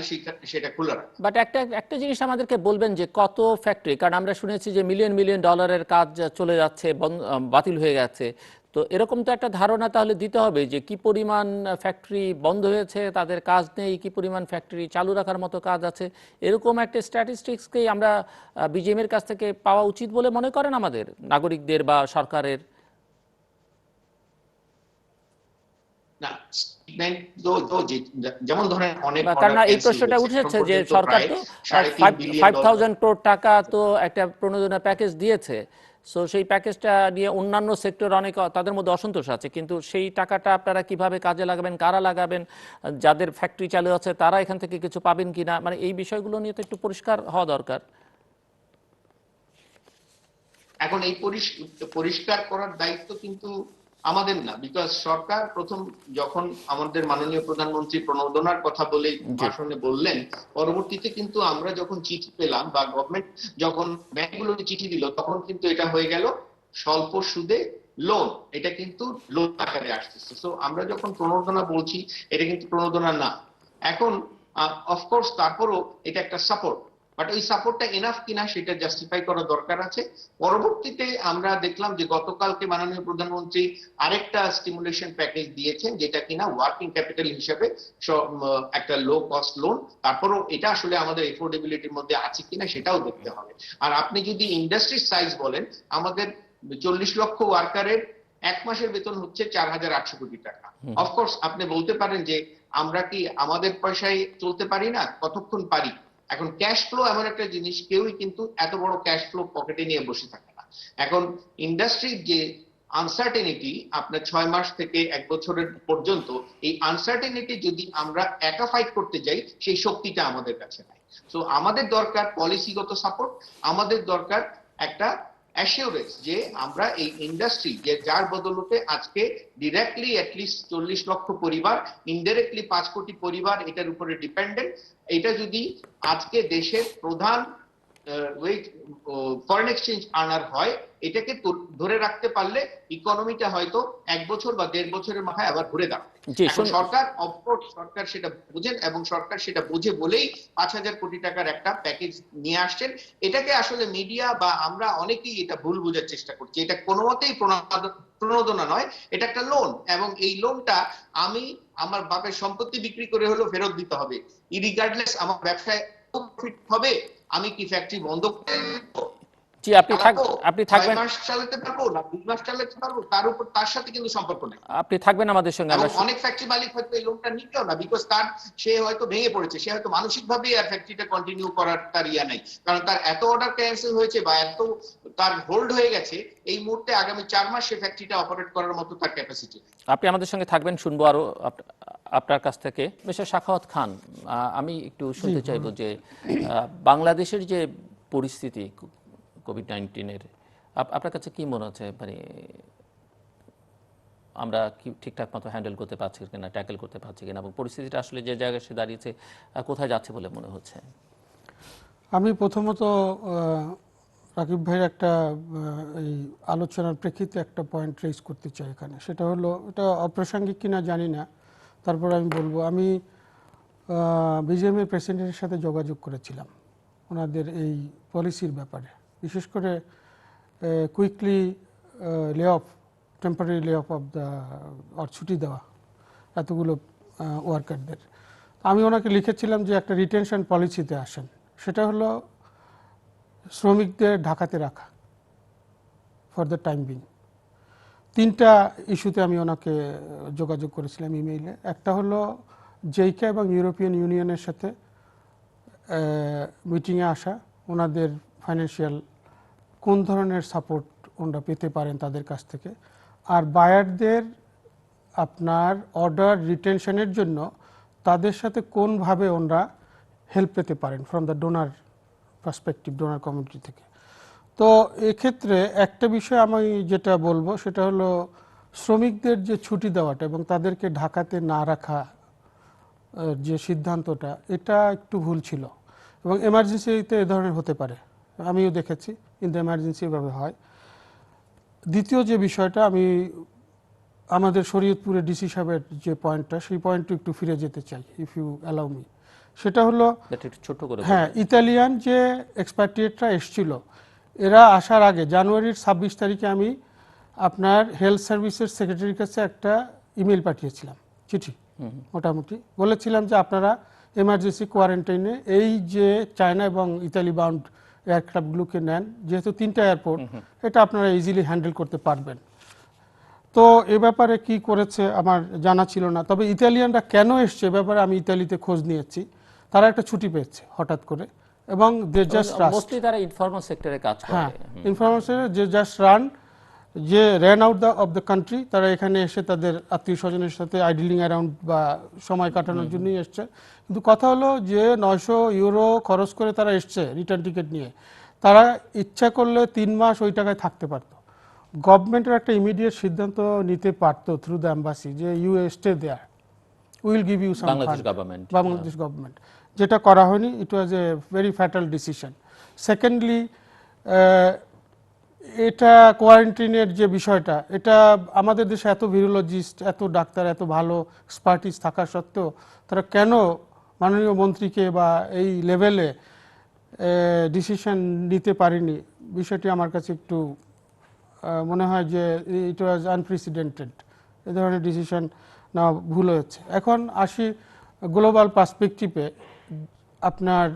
সেটা খোলা রাখা। বাট একটা জিনিস আমাদেরকে বলবেন যে কত ফ্যাক্টরি, কারণ আমরা শুনেছি যে মিলিয়ন মিলিয়ন ডলারের কাজ চলে যাচ্ছে, বাতিল হয়ে গেছে। তো এরকম তো একটা ধারণা তাহলে দিতে হবে যে কি পরিমাণ ফ্যাক্টরি বন্ধ হয়েছে, তাদের কাজ নেই, কি পরিমাণ ফ্যাক্টরি চালু রাখার মতো কাজ আছে। এরকম একটা স্ট্যাটিস্টিক্সকেই আমরা বিজেএমের কাছ থেকে পাওয়া উচিত বলে মনে করেন আমাদের নাগরিকদের বা সরকারের? যেমন ধরেন অনেক, কারণ এই প্রশ্নটা উঠেছে যে সরকার তো 5,000 crore টাকা তো একটা প্রণোদনা প্যাকেজ দিয়েছে, সো সেই প্যাকেজটা নিয়ে অন্যান্য সেক্টর অনেক তাদের মধ্যে অসন্তোষ আছে, কিন্তু সেই টাকাটা আপনারা কিভাবে কাজে লাগাবেন, কারা লাগাবেন, যাদের ফ্যাক্টরি চালু আছে তারা এখান থেকে কিছু পাবেন কিনা, মানে এই বিষয়গুলো নিয়ে তো একটু পরিষ্কার হওয়া দরকার। এখন এই পরিষ্কার করার দায়িত্ব কিন্তু আমাদের না, বিকজ সরকার প্রথম যখন আমাদের মাননীয় প্রধানমন্ত্রী প্রণোদনার কথা বলে ভাষণে বললেন, পরবর্তীতে কিন্তু আমরা যখন চিঠি পেলাম বা গভর্নমেন্ট যখন ব্যাংকগুলোকে চিঠি দিল, তখন কিন্তু এটা হয়ে গেল স্বল্প সুদে লোন, এটা কিন্তু লোন আকারে আসতেছে। সো আমরা যখন প্রণোদনা বলছি, এটা কিন্তু প্রণোদনা না। এখন অফকোর্স তারপরও এটা একটা সাপোর্ট, বাট ওই সাপোর্টটা এনাফ কিনা সেটা জাস্টিফাই করা দরকার আছে। পরবর্তীতে আমরা দেখলাম যে গতকালকে মাননীয় প্রধানমন্ত্রী আরেকটা স্টিমুলেশন প্যাকেজ দিয়েছেন, যেটা কিনা ওয়ার্কিং ক্যাপিটাল হিসেবে একটা লো কস্ট লোন। তারপরও এটা আসলে আমাদের এফোর্ডেবিলিটির মধ্যে আছে কিনা সেটাও দেখতে হবে। আর আপনি যদি ইন্ডাস্ট্রির সাইজ বলেন, আমাদের 40 লক্ষ ওয়ার্কারের এক মাসের বেতন হচ্ছে 4,800 কোটি টাকা। অফকোর্স আপনি বলতে পারেন যে আমরা কি আমাদের পয়সায় চলতে পারি না, কতক্ষণ পারি। এখন ক্যাশ ফ্লো এমন একটা জিনিস, কেউই কিন্তু এত বড় ক্যাশ ফ্লো পকেটে নিয়ে বসে থাকে না। এখন ইন্ডাস্ট্রির যে আনসার্টেনিটি আপনার 6 মাস থেকে 1 বছরের পর্যন্ত, এই আনসার্টেনিটি যদি আমরা একা ফাইট করতে যাই, সেই শক্তিটা আমাদের কাছে নাই। সো আমাদের দরকার পলিসিগত সাপোর্ট, আমাদের দরকার একটা অ্যাসিওরেন্স যে আমরা এই ইন্ডাস্ট্রি যে যার বদলতে আজকে ডিরেক্টলি অ্যাটলিস্ট 40 লক্ষ পরিবার, ইনডাইরেক্টলি 5 কোটি পরিবার এটার উপরে ডিপেন্ডেন্ট, এটা যদি আজকে দেশের প্রধান ফরেন এক্সচেঞ্জ আর্নার হয়, এটাকে ধরে রাখতে পারলে ইকোনমিটা হয়তো 1 বছর বা 1.5 বছরের মাথায় আবার ঘুরে দাঁড়াবে। এখন সরকার অফকোর্স সরকার সেটা বুঝেন, এবং সরকার সেটা বুঝে বলেই 5,000 কোটি টাকার একটা প্যাকেজ নিয়ে আসছেন। এটাকে আসলে মিডিয়া বা আমরা অনেকেই এটা ভুল বোঝার চেষ্টা করছি। এটা কোনো মতেই প্রণোদনা নয়, এটা একটা লোন, এবং এই লোনটা আমি আমার বাপের সম্পত্তি বিক্রি করে হলেও ফেরত দিতে হবে, ইরিগার্ডলেস আমার ব্যবসায় প্রফিট হবে। আমি কি ফ্যাক্টরি বন্ধ করে দেব? জি, আপনি থাকবেন, 6 মাস চালাতে পারবো না 2 মাস চালাতে পারবো, তার উপর তার সাথে কিন্তু সম্পর্ক নেই। আপনি থাকবেন আমাদের সঙ্গে। এবং অনেক ফ্যাক্টরি মালিক হয়তো এই লোনটা নিতেও না, বিকজ তার সে হয়তো ভেঙে পড়েছে, সে হয়তো মানসিকভাবে আর ফ্যাক্টরিটা কন্টিনিউ করার তার ইয়া নাই, কারণ তার এত অর্ডার ক্যান্সেল হয়েছে বা এত তার হোল্ড হয়ে গেছে, এই মুহূর্তে আগামী 4 মাস সে ফ্যাক্টরিটা অপারেট করার মতো তার ক্যাপাসিটি। আপনি আমাদের সঙ্গে থাকবেন, শুনবো আরো আপনার কাছ থেকে। মিস্টার সাখাওয়াত খান, আমি একটু শুনতে চাইবো যে বাংলাদেশের যে পরিস্থিতি কোভিড-19-এর, আপনার কাছে কি মনে হচ্ছে, মানে আমরা কি ঠিকঠাক মতো হ্যান্ডেল করতে পারছি কিনা, ট্যাকেল করতে পারছি কিনা, এবং পরিস্থিতিটা আসলে যে জায়গায় সে দাঁড়িয়েছে কোথায় যাচ্ছে বলে মনে হচ্ছে? আমি প্রথমত রাকিব ভাইয়ের একটা এই আলোচনার প্রেক্ষিতে একটা পয়েন্ট রেজ করতে চাই এখানে। সেটা হলো, এটা অপ্রাসঙ্গিক কিনা জানি না, তারপর আমি বলবো, আমি বিজিএমএর প্রেসিডেন্টের সাথে যোগাযোগ করেছিলাম ওনাদের এই পলিসির ব্যাপারে, বিশেষ করে কুইকলি টেম্পোরারি লে অফ দ্য আর ছুটি দেওয়া এতগুলো ওয়ার্কারদের। আমি ওনাকে লিখেছিলাম যে একটা রিটেনশন পলিসিতে আসেন, সেটা হলো শ্রমিকদের ঢাকাতে রাখা ফর দ্য টাইম বিং। 3টা ইস্যুতে আমি ওনাকে যোগাযোগ করেছিলাম ইমেইলে। একটা হলো জেইকা এবং ইউরোপিয়ান ইউনিয়নের সাথে মিটিংয়ে আসা, ওনাদের ফাইন্যান্সিয়াল কোন ধরনের সাপোর্ট ওনারা পেতে পারেন তাদের কাছ থেকে, আর বায়ারদের আপনার অর্ডার রিটেনশনের জন্য তাদের সাথে কোনভাবে ওনারা হেল্প পেতে পারেন from the donor perspective, donor community থেকে। তো এক্ষেত্রে একটা বিষয় আমি যেটা বলবো সেটা হলো শ্রমিকদের যে ছুটি দেওয়াটা এবং তাদেরকে ঢাকাতে না রাখা যে সিদ্ধান্তটা, এটা একটু ভুল ছিল, এবং এমার্জেন্সিতে এ ধরনের হতে পারে, আমিও দেখেছি কিন্তু এমার্জেন্সি এভাবে হয়। দ্বিতীয় যে বিষয়টা, আমি আমাদের শরীয়তপুরে ডিসি সাহেবের যে পয়েন্টটা, সেই পয়েন্টটা একটু ফিরে যেতে চাই, ইফ ইউ অ্যালাউ মি। সেটা হলো, হ্যাঁ, ইতালিয়ান যে এক্সপ্যাট্রিয়েটরা এসছিল, এরা আসার আগে জানুয়ারির 26 তারিখে আমি আপনার হেলথ সার্ভিসের সেক্রেটারির কাছে একটা ইমেল পাঠিয়েছিলাম, চিঠি, মোটামুটি বলেছিলাম যে আপনারা এমার্জেন্সি কোয়ারেন্টাইনে এই যে চায়না এবং ইতালি বাউন্ড এয়ারক্রাফটগুলোকে নেন, যেহেতু 3টা এয়ারপোর্ট, এটা আপনারা ইজিলি হ্যান্ডেল করতে পারবেন। তো এ ব্যাপারে কি করেছে আমার জানা ছিল না, তবে ইতালিয়ানরা কেন এসছে এ ব্যাপারে আমি ইতালিতে খোঁজ নিয়েছি। তারা একটা ছুটি পেয়েছে হঠাৎ করে, এবং দে জাস্ট ট্রাস্ট। মোস্টলি তারা ইনফর্মাল সেক্টরে কাজ করে। হ্যাঁ, ইনফরমেশনে যে জাস্ট যে ran out of the country, তারা এখানে এসে তাদের আত্মীয় স্বজনের সাথে আইডলিং অ্যারাউন্ড বা সময় কাটানোর জন্যই এসছে। কিন্তু কথা হলো যে 900 ইউরো খরচ করে তারা এসছে রিটার্ন টিকিট নিয়ে, তারা ইচ্ছা করলে 3 মাস ওই টাকায় থাকতে পারত। গভর্নমেন্টের একটা ইমিডিয়েট সিদ্ধান্ত নিতে পারতো থ্রু দ্য এম্বাসি যে you stay there, will give you some Bangladesh government, Bangladesh government, যেটা করা হয়নি। It was a very fatal decision. Secondly, এটা কোয়ারেন্টাইনের যে বিষয়টা, এটা আমাদের দেশে এত ভিরোলজিস্ট, এত ডাক্তার, এত ভালো এক্সপার্টিস থাকা সত্ত্বেও তারা কেন মাননীয় মন্ত্রীকে বা এই লেভেলে ডিসিশন নিতে পারেনি, বিষয়টি আমার কাছে একটু মনে হয় যে ইট ওয়াজ আনপ্রেসিডেন্টেড। এ ধরনের ডিসিশন নেওয়া ভুল হয়েছে। এখন আসি গ্লোবাল পার্সপেক্টিভে, আপনার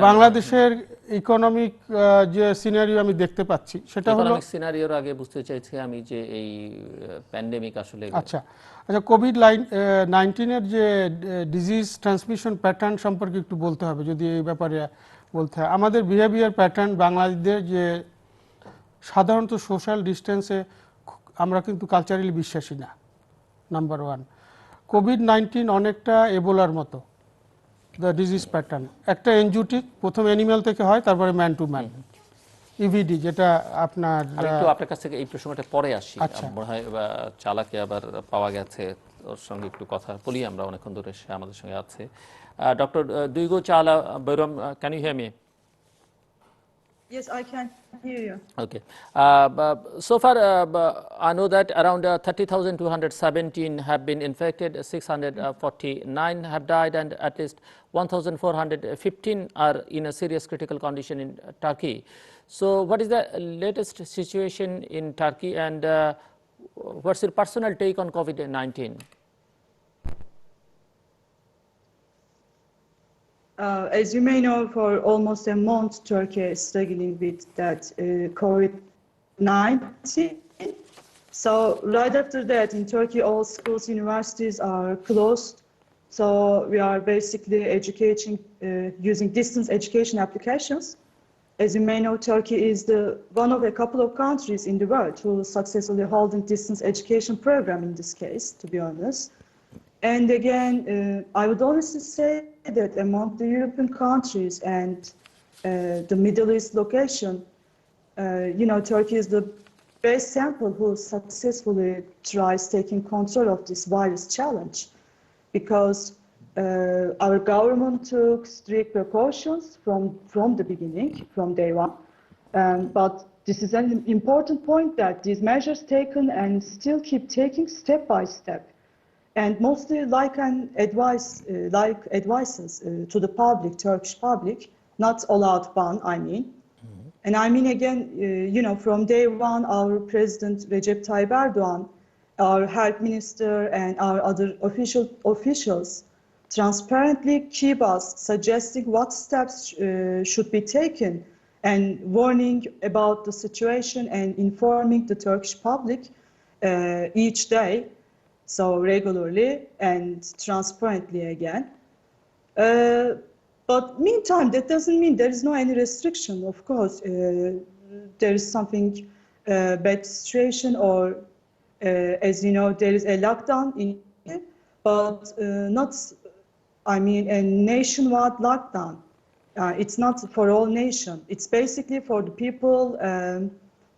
বাংলাদেশের ইকোনমিক যে সিনারিও আমি দেখতে পাচ্ছি সেটা হলো, সিনারিওর আগে বুঝতে চাইছি আমি যে এই প্যান্ডেমিক আসলে আচ্ছা কোভিড-19 যে ডিজিজ ট্রান্সমিশন প্যাটার্ন সম্পর্কে একটু বলতে হবে। যদি এই ব্যাপারে বলতে হয়, আমাদের বিহেভিয়ার প্যাটার্ন বাংলাদেশদের যে সাধারণত সোশ্যাল ডিস্টেন্সে আমরা কিন্তু কালচারালি বিশ্বাসী না, নাম্বার 1। কোভিড-19 অনেকটা এবোলার মতো দ্য ডিজিজ প্যাটার্ন, একটা এনজুটিক, প্রথম অ্যানিম্যাল থেকে হয়, তারপরে ম্যান টু ম্যান, ইভিডি, যেটা আপনার আপনার কাছ থেকে এই প্রসঙ্গটা পরে আসি। মনে হয় চালাকে আবার পাওয়া গেছে, ওর সঙ্গে একটু কথা বলি আমরা, অনেকক্ষণ ধরে সে আমাদের সঙ্গে আছে। ডক্টর দুইগো চালা বৈরম, can you hear me? Yes, I can hear you. Okay. So far, I know that around 30,217 have been infected, 649 have died, and at least 1,415 are in a serious critical condition in Turkey. So what is the latest situation in Turkey, and what's your personal take on COVID-19? As you may know, for almost a month, Turkey is struggling with that COVID-19. So right after that, in Turkey, all schools, universities are closed. So we are basically educating using distance education applications. As you may know, Turkey is one of a couple of countries in the world who successfully holding distance education program in this case, to be honest. And again, I would honestly say that among the European countries and the Middle East location, Turkey is the best sample who successfully tries taking control of this virus challenge, because our government took strict precautions from the beginning, from day one. But this is an important point, that these measures taken and still keep taking step by step. And mostly like advices to the public, Turkish public, not all out ban, I mean. And I mean, again, from day one, our President Recep Tayyip Erdogan, our Health Minister, and our other officials transparently keep us suggesting what steps should be taken, and warning about the situation and informing the Turkish public each day. So regularly and transparently again. But meantime, that doesn't mean there is no any restriction. Of course, there is something bad situation, or as you know, there is a lockdown in, but not, I mean, a nationwide lockdown. It's not for all nation. It's basically for the people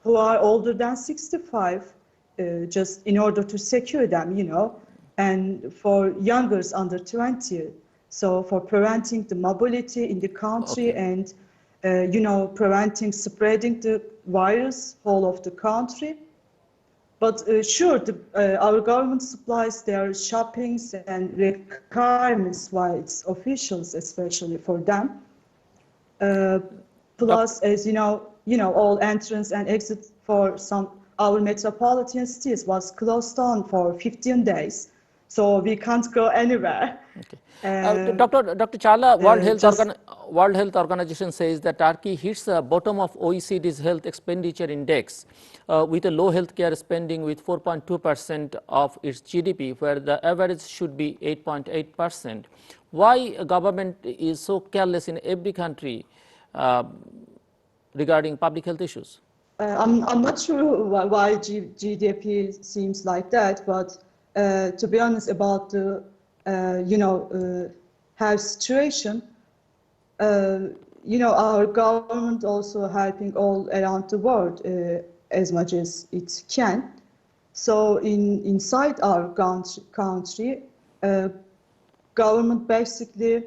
who are older than 65. Just in order to secure them, and for youngers under 20. So for preventing the mobility in the country, Okay. and, preventing spreading the virus whole of the country. But sure, our government supplies their shoppings and requirements by its officials, especially for them. Plus, as all entrance and exit for our metropolitan cities was closed down for 15 days, so we can't go anywhere. Okay. Dr. Challa, World Health Organization says that Turkey hits the bottom of OECD's health expenditure index with a low healthcare spending with 4.2% of its GDP, where the average should be 8.8%. Why government is so careless in every country regarding public health issues? I'm not sure why GDP seems like that, but to be honest about the health situation, our government also helping all around the world as much as it can. So inside our country, government basically,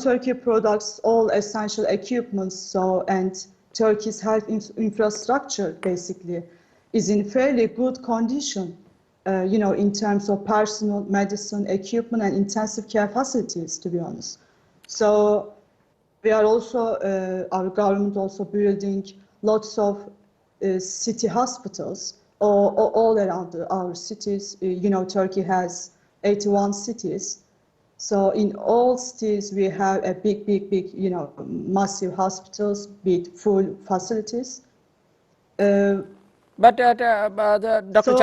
Turkey products all essential equipments. And Turkey's health infrastructure basically is in fairly good condition. In terms of personal medicine equipment and intensive care facilities, to be honest. So we are also, our government also building lots of city hospitals all around our cities. Turkey has 81 cities. So in all cities we have a big, massive hospitals with full facilities. But Dr. So-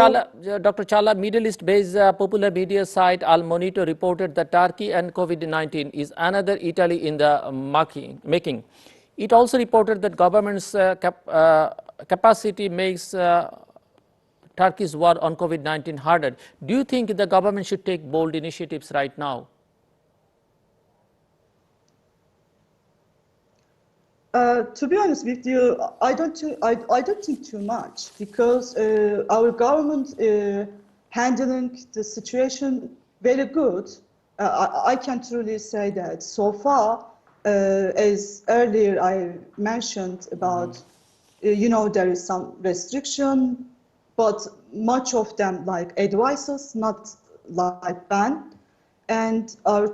Dr. Challa, Middle East-based popular media site Al Monitor reported that Turkey and COVID-19 is another Italy in the making. It also reported that government's capacity makes Turkey's war on COVID-19 harder. Do you think the government should take bold initiatives right now? To be honest with you, I don't think too much, because our government handling the situation very good. I can truly say that so far, as earlier I mentioned about, there is some restriction, but much of them like advices, not like ban. And our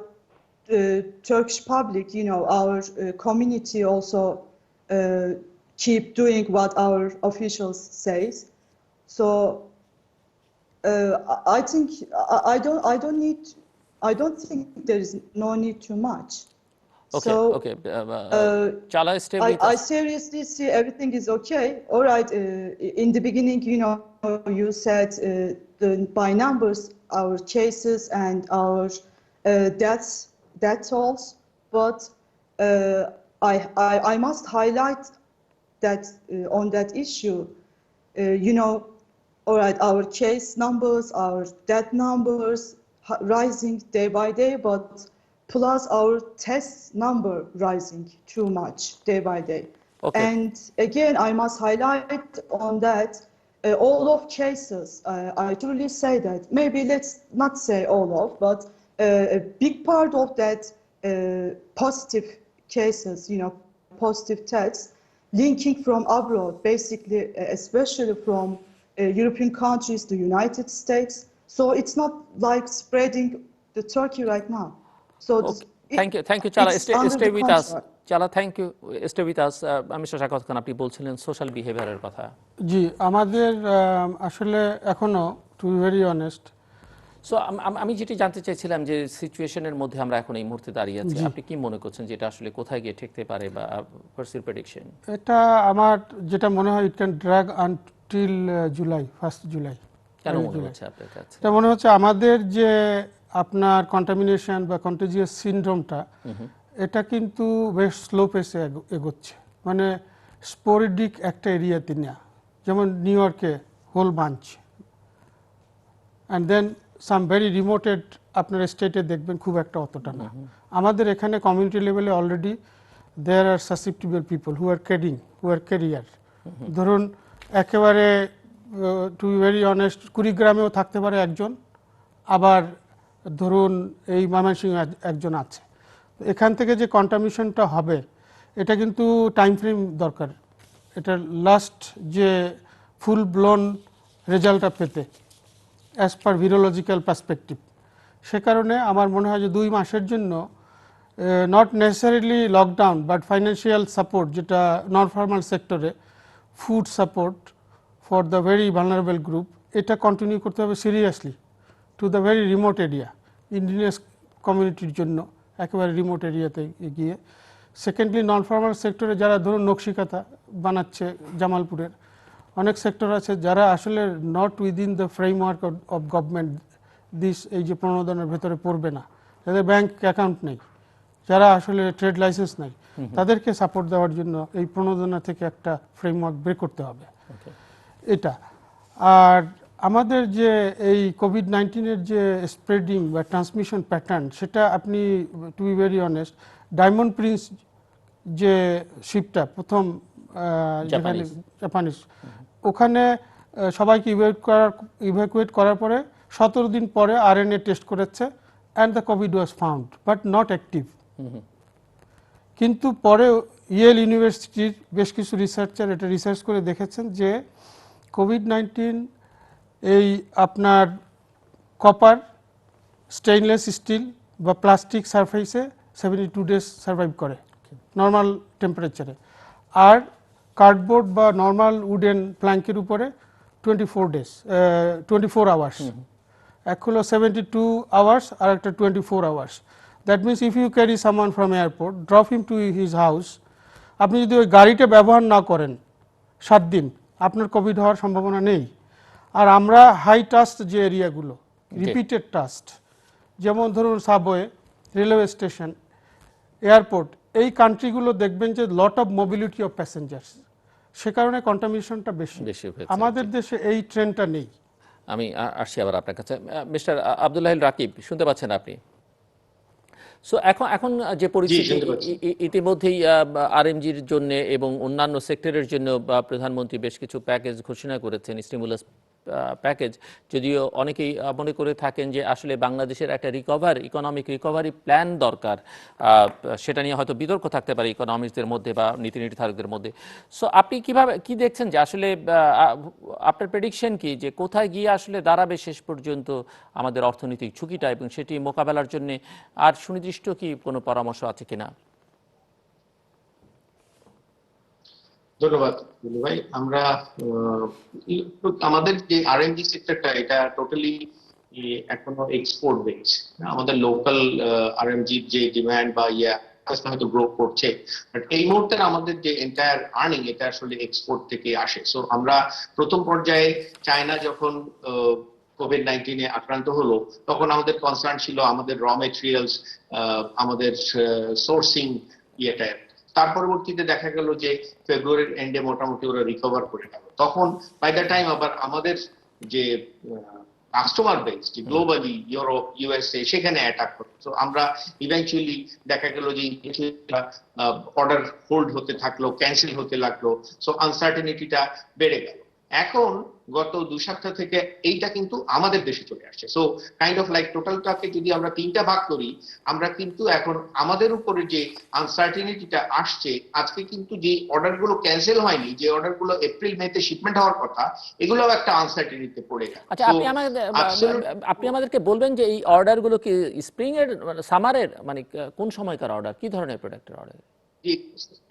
Turkish public, our community also keep doing what our officials say. So I think I don't think there is no need too much. Okay, So, okay. Chala, stay with I us. seriously see everything is okay. All right. In the beginning, you said by numbers, our cases and our death tolls, but I must highlight that on that issue, all right, our case numbers, our death numbers rising day by day, but plus our test number rising too much day by day. Okay. And again, I must highlight on that, all of cases, I truly say that, maybe let's not say all of, but a big part of that positive cases, positive tests, linking from abroad, basically, especially from European countries, the United States. So it's not like spreading the Turkey right now. So Okay. Thank you, Chala. Stay with us. Chala, thank you. Stay with us. Mr. Shakawat Khan, আপনি বলছিলেন social বিহেভিয়ারের কথা। জি, আমাদের আসলে এখনো to be very honest. So আমি যেটি জানতে চাইছিলাম যে সিচুয়েশনের মধ্যে আমরা এখন এই মুহূর্তে দাঁড়িয়ে আছি, আপনি কি মনে করছেন যে এটা আসলে কোথায় গিয়ে ঠেকতে পারে, বা হোয়াটস ইউর প্রেডিকশন? এটা আমার যেটা মনে হয়, it can drag until July, 1 July. কেন মনে হচ্ছে আপনার কাছে? এটা মনে হচ্ছে আমাদের যে আপনার কন্টামিনেশন বা কন্টেজিয়াস সিনড্রোমটা, এটা কিন্তু বেশ স্লো পেসে এগোচ্ছে। মানে স্পোরিডিক একটা এরিয়াতে না, যেমন নিউ ইয়র্কে whole bunch, and then some very remoted আপনার স্টেটে দেখবেন খুব একটা অতটা না। আমাদের এখানে community level already there are susceptible people who are carrier. ধরুন একেবারে টু বি ভেরি অনেস্ট, কুড়িগ্রামেও থাকতে পারে একজন, আবার ধরুন এই ময়মনসিংহে একজন আছে। এখান থেকে যে কন্টামিনেশনটা হবে, এটা কিন্তু টাইম ফ্রেম দরকার, এটা লাস্ট যে ফুল ব্লোন রেজাল্টটা পেতে অ্যাজ পার ভিরোলজিক্যাল পার্সপেক্টিভ। সে কারণে আমার মনে হয় যে 2 মাসের জন্য not necessarily lockdown, but financial support, যেটা নন ফর্মাল সেক্টরে food support for the very vulnerable group, এটা কন্টিনিউ করতে হবে seriously to the very remote area, indigenous কমিউনিটির জন্য একেবারে রিমোট এরিয়াতে গিয়ে। সেকেন্ডলি নন ফর্মাল সেক্টরে যারা ধরুন নকশিকাঁথা বানাচ্ছে, জামালপুরের অনেক সেক্টর আছে যারা আসলে not within the framework of government, this এই যে প্রণোদনের ভেতরে পড়বে না, যাদের ব্যাংক অ্যাকাউন্ট নেই, যারা আসলে ট্রেড লাইসেন্স নেই, তাদেরকে সাপোর্ট দেওয়ার জন্য এই প্রণোদনা থেকে একটা ফ্রেমওয়ার্ক বের করতে হবে। এটা আর আমাদের যে এই কোভিড-19-এর যে স্প্রেডিং বা ট্রান্সমিশন প্যাটার্ন, সেটা আপনি to be very honest, diamond princess যে শিপটা প্রথম যেখানে জাপানিজ, ওখানে সবাইকে ইভ্যাকুয়েট করার পরে 17 দিন পরে RNA টেস্ট করেছে and the Covid was found but not active. কিন্তু পরে ইয়েল ইউনিভার্সিটির বেশ কিছু রিসার্চার এটা রিসার্চ করে দেখেছেন যে কোভিড-19 এই আপনার কপার, স্টেইনলেস স্টিল বা প্লাস্টিক সারফেসে 72 ডেজ সার্ভাইভ করে নর্মাল টেম্পারেচারে, আর কার্ডবোর্ড বা নর্মাল উডেন প্ল্যাঙ্কের উপরে 24 আওয়ার্স। এক হলো 72 আওয়ার্স আর একটা 24 hours. That means if you carry someone from airport, drop him to his house, আপনি যদি ওই গাড়িটা ব্যবহার না করেন 7 দিন, আপনার কোভিড হওয়ার সম্ভাবনা নেই। আর আমরা হাই ট্রাস্ট যে এরিয়াগুলো, রিপিটেড ট্রাস্ট, যেমন ধরুন সাবওয়ে, রেলওয়ে স্টেশন, এয়ারপোর্ট, এই কান্ট্রিগুলো দেখবেন যে lot of mobility of passengers, সে কারণে কন্টামিনেশনটা বেশি হয়েছে। আমাদের দেশে এই ট্রেন্ডটা নেই। আমি আসছি আবার আপনার কাছে। মিস্টার আব্দুল্লাহিল রাকিব, শুনতে পাচ্ছেন আপনি? সো এখন যে পরিস্থিতি, ইতিমধ্যেই RMGর জন্য এবং অন্যান্য সেক্টরের জন্য প্রধানমন্ত্রী বেশ কিছু প্যাকেজ ঘোষণা করেছেন, স্টিমুলাস প্যাকেজ। যদিও অনেকেই মনে করে থাকেন যে আসলে বাংলাদেশের একটা ইকোনমিক রিকভারি প্ল্যান দরকার, সেটা নিয়ে হয়তো বিতর্ক থাকতে পারে ইকোনমিস্টদের মধ্যে বা নীতি নির্ধারকদের মধ্যে। সো আপনি কি দেখছেন যে আসলে আপনার প্রেডিকশন কি, যে কোথায় গিয়ে আসলে দাঁড়াবে শেষ পর্যন্ত আমাদের অর্থনৈতিক ঝুঁকিটা, এবং সেটি মোকাবেলার জন্য আর সুনির্দিষ্ট কি কোনো পরামর্শ আছে কিনা? ধন্যবাদ ভাই। আমরা আমাদের যে RMG সেক্টরটা, এটা টোটালি এখনো এক্সপোর্ট বেস। আমাদের লোকাল RMG যে ডিমান্ড বা হয়তো গ্রো করছে, বাট এই মুহূর্তে আমাদের যে এন্টায়ার আর্নিং এটা আসলে এক্সপোর্ট থেকে আসে। সো আমরা প্রথম পর্যায়ে চায়না যখন কোভিড-19-এ আক্রান্ত হলো, তখন আমাদের কনসার্ন ছিল আমাদের র মেটেরিয়ালস, আমাদের সোর্সিং ইয়েটা। তার পরবর্তীতে দেখা গেল যে ফেব্রুয়ারির এন্ডে মোটামুটি ওরা রিকভার করে গেল। তখন বাই দ্য টাইম আবার আমাদের যে কাস্টমার বেস, যে গ্লোবালি ইউরোপ, USA, সেখানে অ্যাটাক হলো। তো আমরা ইভেন্চুয়ালি দেখা গেল যে অর্ডার হোল্ড হতে থাকলো, ক্যান্সেল হতে লাগলো। সো আনসার্টেনিটিটা বেড়ে গেল। এখন গত 2 সপ্তাহ থেকে এইটা কিন্তু আমাদের দেশে চলে আসছে। সো কাইন্ড অফ লাইক টোটালটাকে যদি আমরা 3টা ভাগ করি, আমরা কিন্তু এখন আমাদের উপরে যে আনসার্টেনিটিটা আসছে, আজকে কিন্তু যে অর্ডারগুলো ক্যান্সেল হয়নি, যে অর্ডারগুলো এপ্রিল মেতে শিপমেন্ট হওয়ার কথা, এগুলোও একটা আনসার্টেনিটিতে পড়ে গেল। আচ্ছা, আপনি আমাদেরকে বলবেন যে এই অর্ডারগুলো কি স্প্রিং এর, সামারের, মানে কোন সময়কার অর্ডার, কি ধরনের প্রোডাক্টের অর্ডার?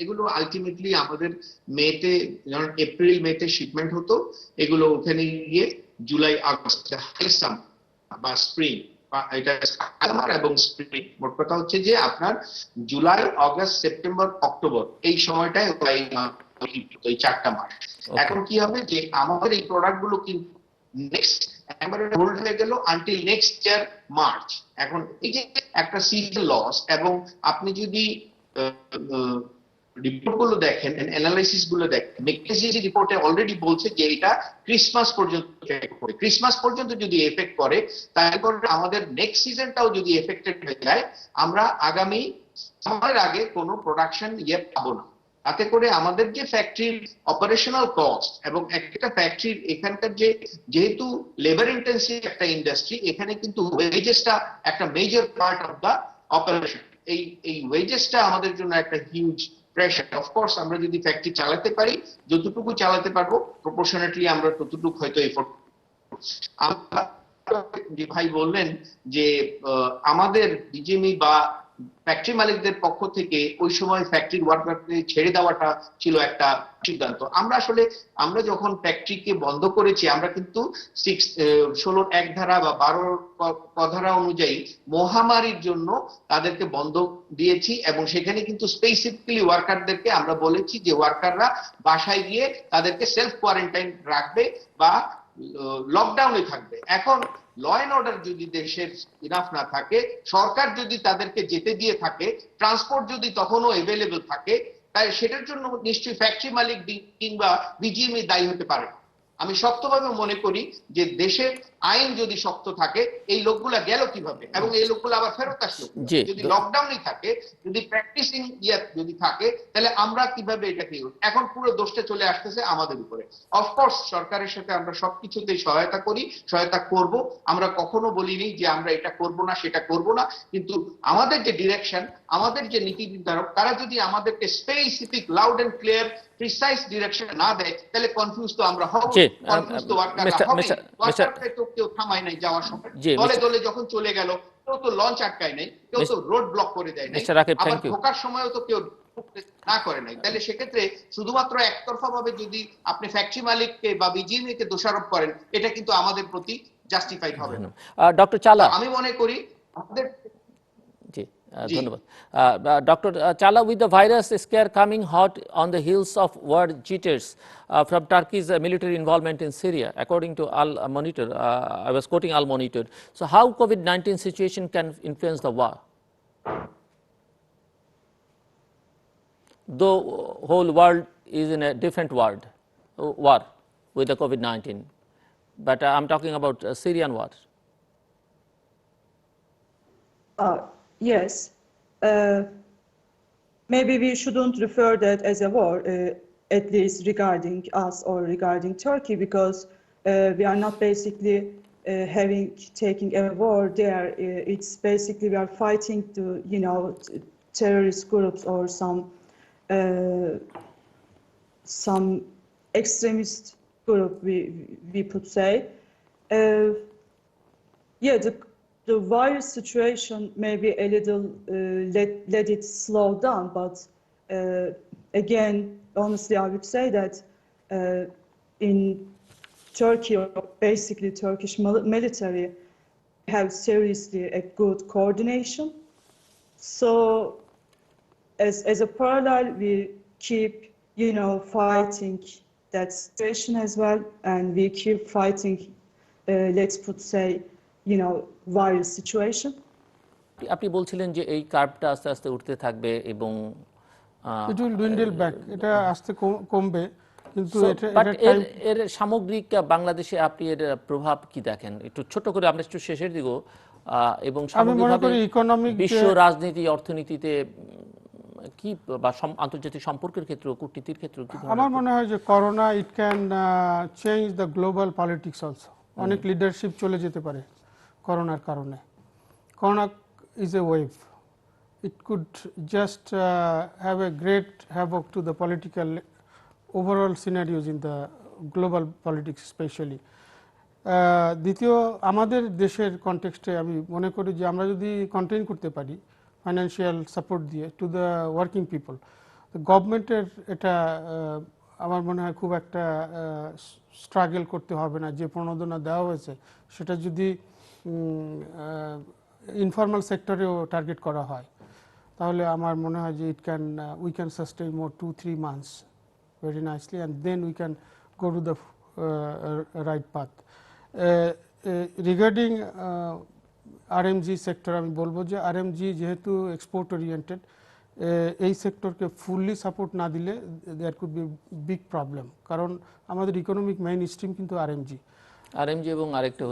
এগুলো আলটিমেটলি আমাদের মেতে, যেমন এপ্রিল মেতে শিপমেন্ট হতো, এগুলো ওখানে গিয়ে জুলাই আগস্ট বা স্প্রিং, এটা সামার এবং স্প্রিং, মোট কথা হচ্ছে যে আপনার জুলাই, আগস্ট, সেপ্টেম্বর, অক্টোবর এই সময়টায় ওই 4টা মাস। এখন কি হবে যে আমাদের এই প্রোডাক্ট গুলো কিন্তু নেক্সট একবারে হোল্ড হয়ে গেল আনটিল নেক্সট ইয়ার মার্চ। এখন এই যে একটা সিজন লস, এবং আপনি যদি রিপোর্ট গুলো দেখেন, অ্যানালাইসিস গুলো দেখেন, মেককেনজি রিপোর্টে অলরেডি বলছে যে এটা ক্রিসমাস পর্যন্ত এফেক্ট করে। ক্রিসমাস পর্যন্ত যদি এফেক্ট করে, তারপর আমাদের নেক্সট সিজনটাও যদি এফেক্টেড হয়ে যায়, আমরা আগামী সামারের আগে কোনো প্রোডাকশন পাবো না। তাতে করে আমাদের যে ফ্যাক্টরির অপারেশনাল কস্ট, এবং একটা ফ্যাক্টরির এখানকার যেহেতু লেবার ইন্টেন্সিভ একটা ইন্ডাস্ট্রি, এখানে কিন্তু ওয়েজেসটা একটা major part of the operation. এই ওয়েজেসটা আমাদের জন্য একটা হিউজ প্রেশার। অফকোর্স আমরা যদি ফ্যাক্টরি চালাতে পারি, যতটুকু চালাতে পারবো প্রপোর্শনেটলি আমরা ততটুকু হয়তো এফোর্ট। যে ভাই বললেন যে আমাদের ডিজিএমই বা ফ্যাক্টরি মালিকদের পক্ষ থেকে ওই সময় ফ্যাক্টরি ওয়ার্কারদের ছেড়ে দেওয়াটা ছিল একটা সিদ্ধান্ত। আমরা যখন ফ্যাক্টরিকে বন্ধ করেছি, আমরা কিন্তু 16(1) ধারা বা 12 ধারা অনুযায়ী মহামারীর জন্য তাদেরকে বন্ধ দিয়েছি, এবং সেখানে কিন্তু স্পেসিফিক্যালি ওয়ার্কারদেরকে আমরা বলেছি যে ওয়ার্কাররা বাসায় গিয়ে তাদেরকে সেলফ কোয়ারেন্টাইন রাখবে বা লকডাউনে থাকবে। এখন ল অ্যান্ড অর্ডার যদি দেশের ইনাফ না থাকে, সরকার যদি তাদেরকে যেতে দিয়ে থাকে, ট্রান্সপোর্ট যদি তখনও এভেলেবল থাকে, তাই সেটার জন্য নিশ্চয়ই ফ্যাক্টরি মালিক কিংবা বিজিএমই দায়ী হতে পারে না। আমি শক্তভাবে মনে করি যে দেশের আইন যদি শক্ত থাকে, এই লোকগুলা গেল কিভাবে এবং এই লোকগুলো আবার ফেরত আসলো কিভাবে? জি, যদি লকডাউনই থাকে, যদি প্র্যাকটিসিং যদি থাকে, তাহলে আমরা কিভাবে এটাকে এখন পুরো দোষটা চলে আসতেছে আমাদের উপরে। অফকোর্স সরকারের সাথে আমরা সবকিছুতেই সহায়তা করি, সহায়তা করব। আমরা কখনো বলিনি যে আমরা এটা করব না সেটা করব না, কিন্তু আমাদের যে ডিরেকশন, আমাদের যে নীতি নির্ধারক, তারা যদি আমাদেরকে specific loud and clear precise direction না দেয়, তাহলে কনফিউজ তো আমরা হব, জি, কনফিউজ তো ওয়ার্কাররা হবে। ওয়ার্কারকে তো কেউ থামায় নাই যাওয়ার সময়, জি, দলে দলে যখন চলে গেল, কেউ তো লঞ্চ আটকায় নাই, কেউ তো রোড ব্লক করে দেয় নাই, মিস্টার রাকিব, আবার থ্যাংক ইউ। ঢোকার সময়ও তো কেউ না করে নাই। তাহলে সেক্ষেত্রে শুধুমাত্র একতরফা ভাবে যদি আপনি ফ্যাক্টরি মালিককে বা বিজিএমএ কে দোষারোপ করেন, এটা কিন্তু আমাদের প্রতি জাস্টিফাইড হবে না। ডক্টর চালা, আমি মনে করি আমাদের জি, জি। ধন্যবাদ। Dr. Challa, with the virus scare coming hot on the heels of war jitters from Turkey's military involvement in Syria, according to Al Monitor, I was quoting Al Monitor. So, how COVID-19 situation can influence the war? The whole world is in a different war with the COVID-19, but I'm talking about Syrian war. Yes. Maybe we shouldn't refer that as a war, at least regarding us or regarding Turkey, because we are not basically taking a war there. It's basically we are fighting terrorist groups or some extremist group, we could say. Yeah, the virus situation maybe a little let it slow down, but again, honestly, I would say that in Turkey, or basically Turkish military, have seriously a good coordination. So, as a parallel, we keep fighting that situation as well, and we keep fighting, let's say, virus situation. আপনি বলছিলেন যে এই কার্ভটা আস্তে আস্তে উঠতে থাকবে এবং it will ডুইন্ডল back, এটা আস্তে কমবে, কিন্তু এর সামগ্রিক বাংলাদেশে আপনি এর প্রভাব কি দেখেন? একটু ছোট করে আমরা একটু শেষের দিকে, এবং সামগ্রিকভাবে বিশ্ব রাজনীতি অর্থনীতিতে কি বা আন্তর্জাতিক সম্পর্কের ক্ষেত্রে, কূটনীতির ক্ষেত্রে কি? আমার মনে হয় যে corona it can change the global politics also. অনেক লিডারশিপ চলে যেতে পারে করোনার কারণে। Corona is a wave, it could just have a great havoc to the political overall scenarios in the global politics especially. দ্বিতীয়, আমাদের দেশের কনটেক্সটে আমি মনে করি যে আমরা যদি কন্টেইন করতে পারি ফাইন্যান্সিয়াল সাপোর্ট দিয়ে টু দ্য ওয়ার্কিং পিপল, গভর্নমেন্টের এটা আমার মনে হয় খুব একটা স্ট্রাগল করতে হবে না। যে প্রণোদনা দেওয়া হয়েছে সেটা যদি ইনফর্মাল সেক্টরেও টার্গেট করা হয়, তাহলে আমার মনে হয় যে we can sustain more 2-3 months very nicely, and then we can go to the right path. Regarding RMG sector, আমি বলবো যে RMG যেহেতু এক্সপোর্ট ওরিয়েন্টেড, এই সেক্টরকে ফুললি সাপোর্ট না দিলে there could be big problem, কারণ আমাদের ইকোনমিক মেইন স্ট্রিম কিন্তু RMG এবং আরেকটা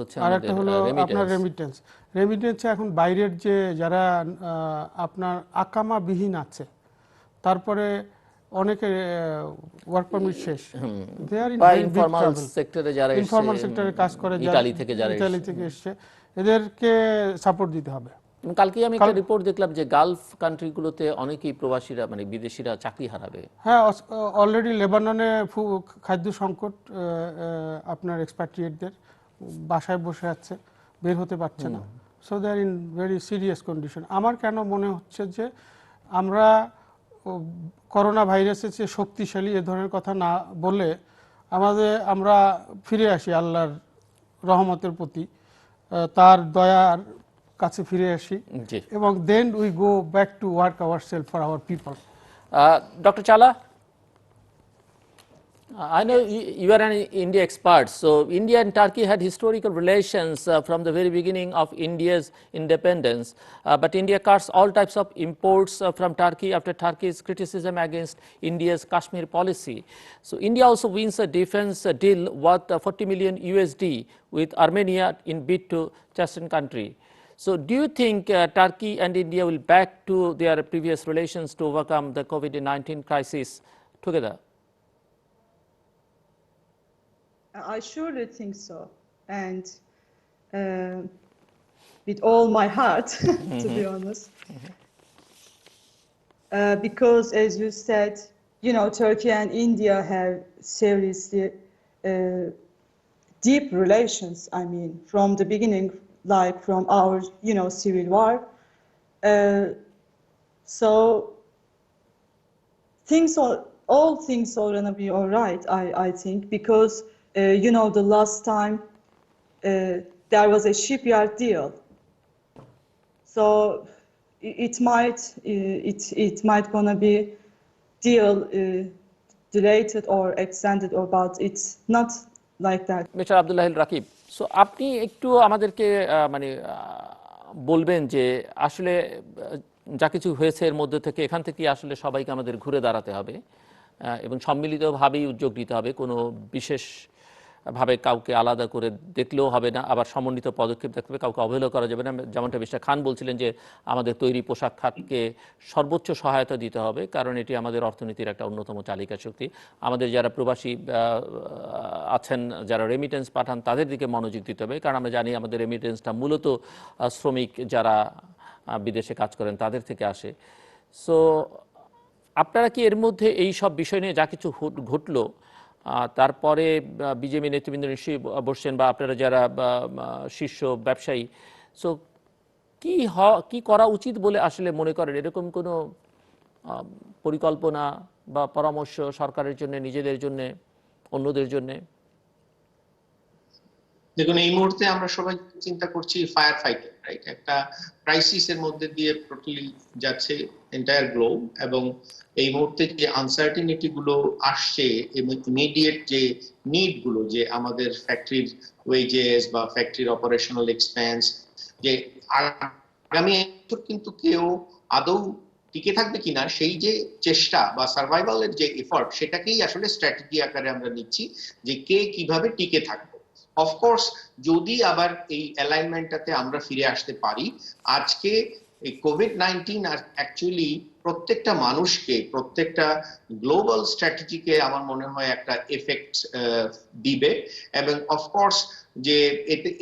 হলো আপনার রেমিটেন্স। এখন বাইরের যে যারা আপনার আকামাবিহীন আছে, তারপরে অনেকে ওয়ার্ক পারমিট শেষ, ইনফর্মাল সেক্টরে যারা ইনফর্মাল সেক্টরে কাজ করে, ইটালি থেকে এসছে, এদেরকে সাপোর্ট দিতে হবে। কালকে আমি একটা রিপোর্ট দেখলাম যে গালফ কান্ট্রিগুলোতে অনেকেই প্রবাসীরা মানে বিদেশিরা চাকরি হারাবে। হ্যাঁ, অলরেডি লেবাননে খাদ্য সংকট, আপনার এক্সপ্যাট্রিয়েটদের বাসায় বসে আছে, বের হতে পারছে না। So they are in very serious condition. আমার কেন মনে হচ্ছে যে আমরা করোনা ভাইরাসের চেয়ে শক্তিশালী এ ধরনের কথা না বলে আমরা ফিরে আসি আল্লাহর রহমতের প্রতি, তার দয়ার কাছে ফিরে আসি, এবং then we go back to work ourselves for our people. Doctor চালা, I know you are an India expert. So India and Turkey had historical relations from the very beginning of India's independence. But India cuts all types of imports from Turkey after Turkey's criticism against India's Kashmir policy. So India also wins a defense deal worth 40 million USD with Armenia in bid to chasten country. So do you think Turkey and India will back to their previous relations to overcome the COVID-19 crisis together? I surely think so, and with all my heart, to be honest. Because, as you said, Turkey and India have seriously deep relations. I mean, from the beginning, like from our, civil war. So all things are gonna be all right, I think, because the last time there was a shipyard deal, so it might gonna be deal delayed or extended, but it's not like that. Mister Abdullahil Rakib, so আপনি একটু আমাদেরকে মানে বলবেন যে আসলে যা কিছু হয়েছে এর মধ্যে থেকে এখান থেকে আসলে সবাইকে আমাদের ঘুরে দাঁড়াতে হবে এবং সম্মিলিতভাবেই উদ্যোগ নিতে হবে, কোনো বিশেষভাবে কাউকে আলাদা করে দেখলেও হবে না, আবার সমন্বিত পদক্ষেপ দেখতে হবে, কাউকে অবহেলা করা যাবে না। যেমনটা মিস্টার খান বলছিলেন যে আমাদের তৈরি পোশাক খাতকে সর্বোচ্চ সহায়তা দিতে হবে, কারণ এটি আমাদের অর্থনীতির একটা অন্যতম চালিকা শক্তি। আমাদের যারা প্রবাসী আছেন, যারা রেমিটেন্স পাঠান, তাদের দিকে মনোযোগ দিতে হবে, কারণ আমরা জানি আমাদের রেমিটেন্সটা মূলত শ্রমিক যারা বিদেশে কাজ করেন তাদের থেকে আসে। সো আপনারা কি এর মধ্যে এই সব বিষয় নিয়ে যা কিছু ঘটলো তারপরে বিজেপি নেতৃবৃন্দ নিশ্চয়ই বসছেন, বা আপনারা যারা শীর্ষ ব্যবসায়ী, সো কি করা উচিত বলে আসলে মনে করেন? এরকম কোনো পরিকল্পনা বা পরামর্শ সরকারের জন্য, নিজেদের জন্য, অন্যদের জন্য? দেখুন, এই মুহূর্তে আমরা সবাই চিন্তা করছি ফায়ার ফাইটিং, রাইট? একটা ক্রাইসিসের মধ্যে দিয়ে টোটালি যাচ্ছে এন্টায়ার গ্লোব, এবং এই মুহূর্তে যে আনসার্টিনিটি গুলো আসছে এবং ইমিডিয়েট যে নিড গুলো, যে আমাদের ফ্যাক্টরির ওয়েজেস বা ফ্যাক্টরির অপারেশনাল এক্সপেন্স, যে আগামী কিন্তু কেউ আদৌ টিকে থাকবে কিনা, সেই যে চেষ্টা বা সার্ভাইভালের যে এফর্ট, সেটাকেই আসলে স্ট্র্যাটেজি আকারে আমরা নিচ্ছি যে কে কিভাবে টিকে থাকবে। অফকোর্স যদি আবার এই অ্যালাইনমেন্টটাতে আমরা ফিরে আসতে পারি, আজকে এই কোভিড-19 আর অ্যাকচুয়ালি প্রত্যেকটা মানুষকে, প্রত্যেকটা গ্লোবাল স্ট্র্যাটেজিকে আমার মনে হয় একটা এফেক্ট দিবে, এবং অফকোর্স যে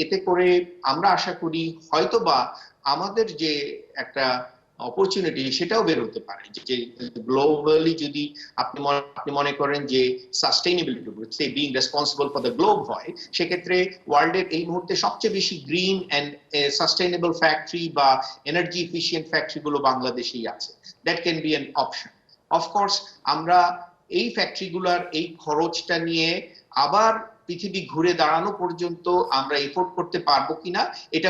এতে করে আমরা আশা করি হয়তোবা আমাদের যে একটা অপরচুনিটি সেটাও বের হতে পারে, যে গ্লোবালি যদি আপনি মনে করেন যে sustainability, being responsible for the globe হয়, সেক্ষেত্রে ওয়ার্ল্ডের এই মুহূর্তে সবচেয়ে বেশি গ্রিন অ্যান্ড সাস্টেইনেবল ফ্যাক্টরি বা এনার্জি এফিশিয়েন্ট ফ্যাক্টরি গুলো বাংলাদেশেই আছে। That can be an option. Of course আমরা এই ফ্যাক্টরিগুলোর এই খরচটা নিয়ে আবার পৃথিবী ঘুরে দাঁড়ানো পর্যন্ত আমরা এফোর্ড করতে পারবো কিনা, এটা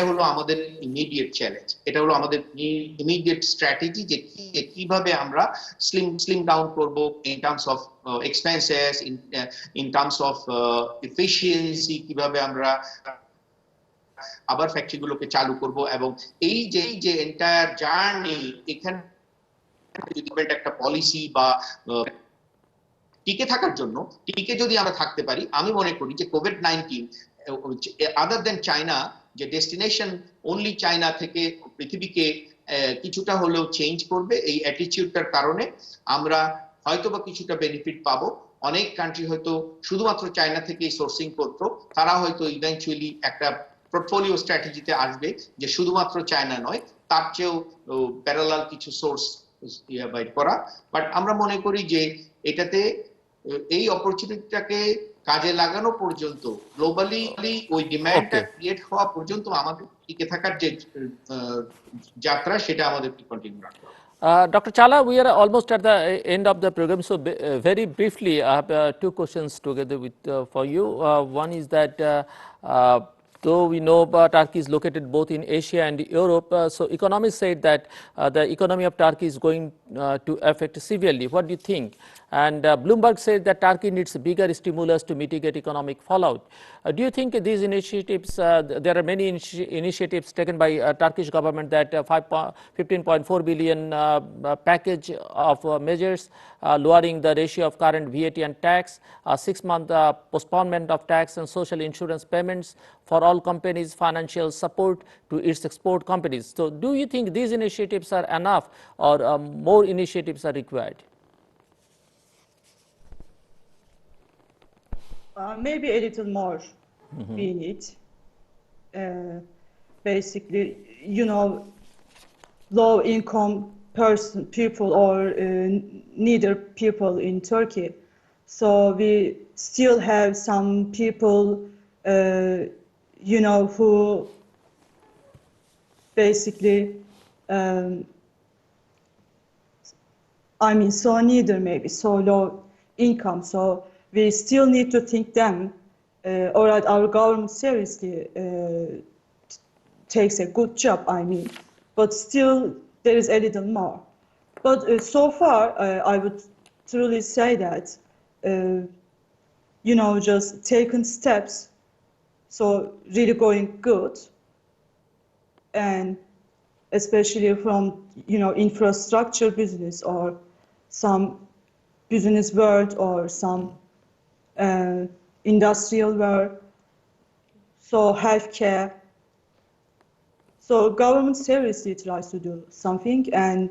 হলো আমাদের ইমিডিয়েট চ্যালেঞ্জ, এটা হলো আমাদের ইমিডিয়েট স্ট্র্যাটেজি, যে কিভাবে আমরা স্লিম ডাউন করব in terms of expenses, in terms of efficiency, কিভাবে আমরা আবার ফ্যাক্টরিগুলোকে চালু করব, এবং এই যে এন্টায়ার জার্নি, এখানে একটা পলিসি বা টিকে থাকার জন্য, টিকে যদি আমরা থাকতে পারি, আমি মনে করি যে কোভিড-19 আদার দেন চায়না, যে ডেস্টিনেশন অনলি চায়না থেকে পৃথিবীকে কিছুটা হলেও চেঞ্জ করবে, এই অ্যাটিটিউডটার কারণে আমরা হয়তোবা কিছুটা বেনিফিট পাবো। অনেক কান্ট্রি হয়তো শুধুমাত্র চায়না থেকেই সোর্সিং করতো, তারা হয়তো ইভেন্চুয়ালি একটা পোর্টফোলিও স্ট্র্যাটেজিতে আসবে যে শুধুমাত্র চায়না নয়, তার চেয়েও প্যারালাল কিছু সোর্স বাইট করা। বাট আমরা মনে করি যে এটাতে এই অপরচুনিটিটাকে কাজে লাগানো পর্যন্ত, গ্লোবালি ওই ডিমান্ডটা ক্রিয়েট হওয়া পর্যন্ত আমাদের টিকে থাকার যে যাত্রা, সেটা আমাদেরকে কন্টিনিউ রাখতে হবে। Dr. Challa, we are almost at the end of the program, so very briefly, I have two questions together for you. One is that though we know Turkey is located both in Asia and Europe, so economists said that the economy of Turkey is going to affect severely. What do you think? And Bloomberg said that Turkey needs bigger stimulus to mitigate economic fallout. Do you think these initiatives, there are many initiatives taken by Turkish government, that 15.4 billion package of measures, lowering the ratio of current VAT and tax, 6-month postponement of tax and social insurance payments for all companies, financial support to its export companies. So do you think these initiatives are enough, or more initiatives are required? Maybe a little more we need. Basically, low income people or neither people in Turkey. So we still have some people, who basically, so neither maybe, so low income. So we still need to think them, or our government seriously takes a good job, but still there is a little more. But so far, I would truly say that, just taken steps, so really going good, and especially from, infrastructure business or some business world or some industrial world, so healthcare. So government seriously tries to do something, and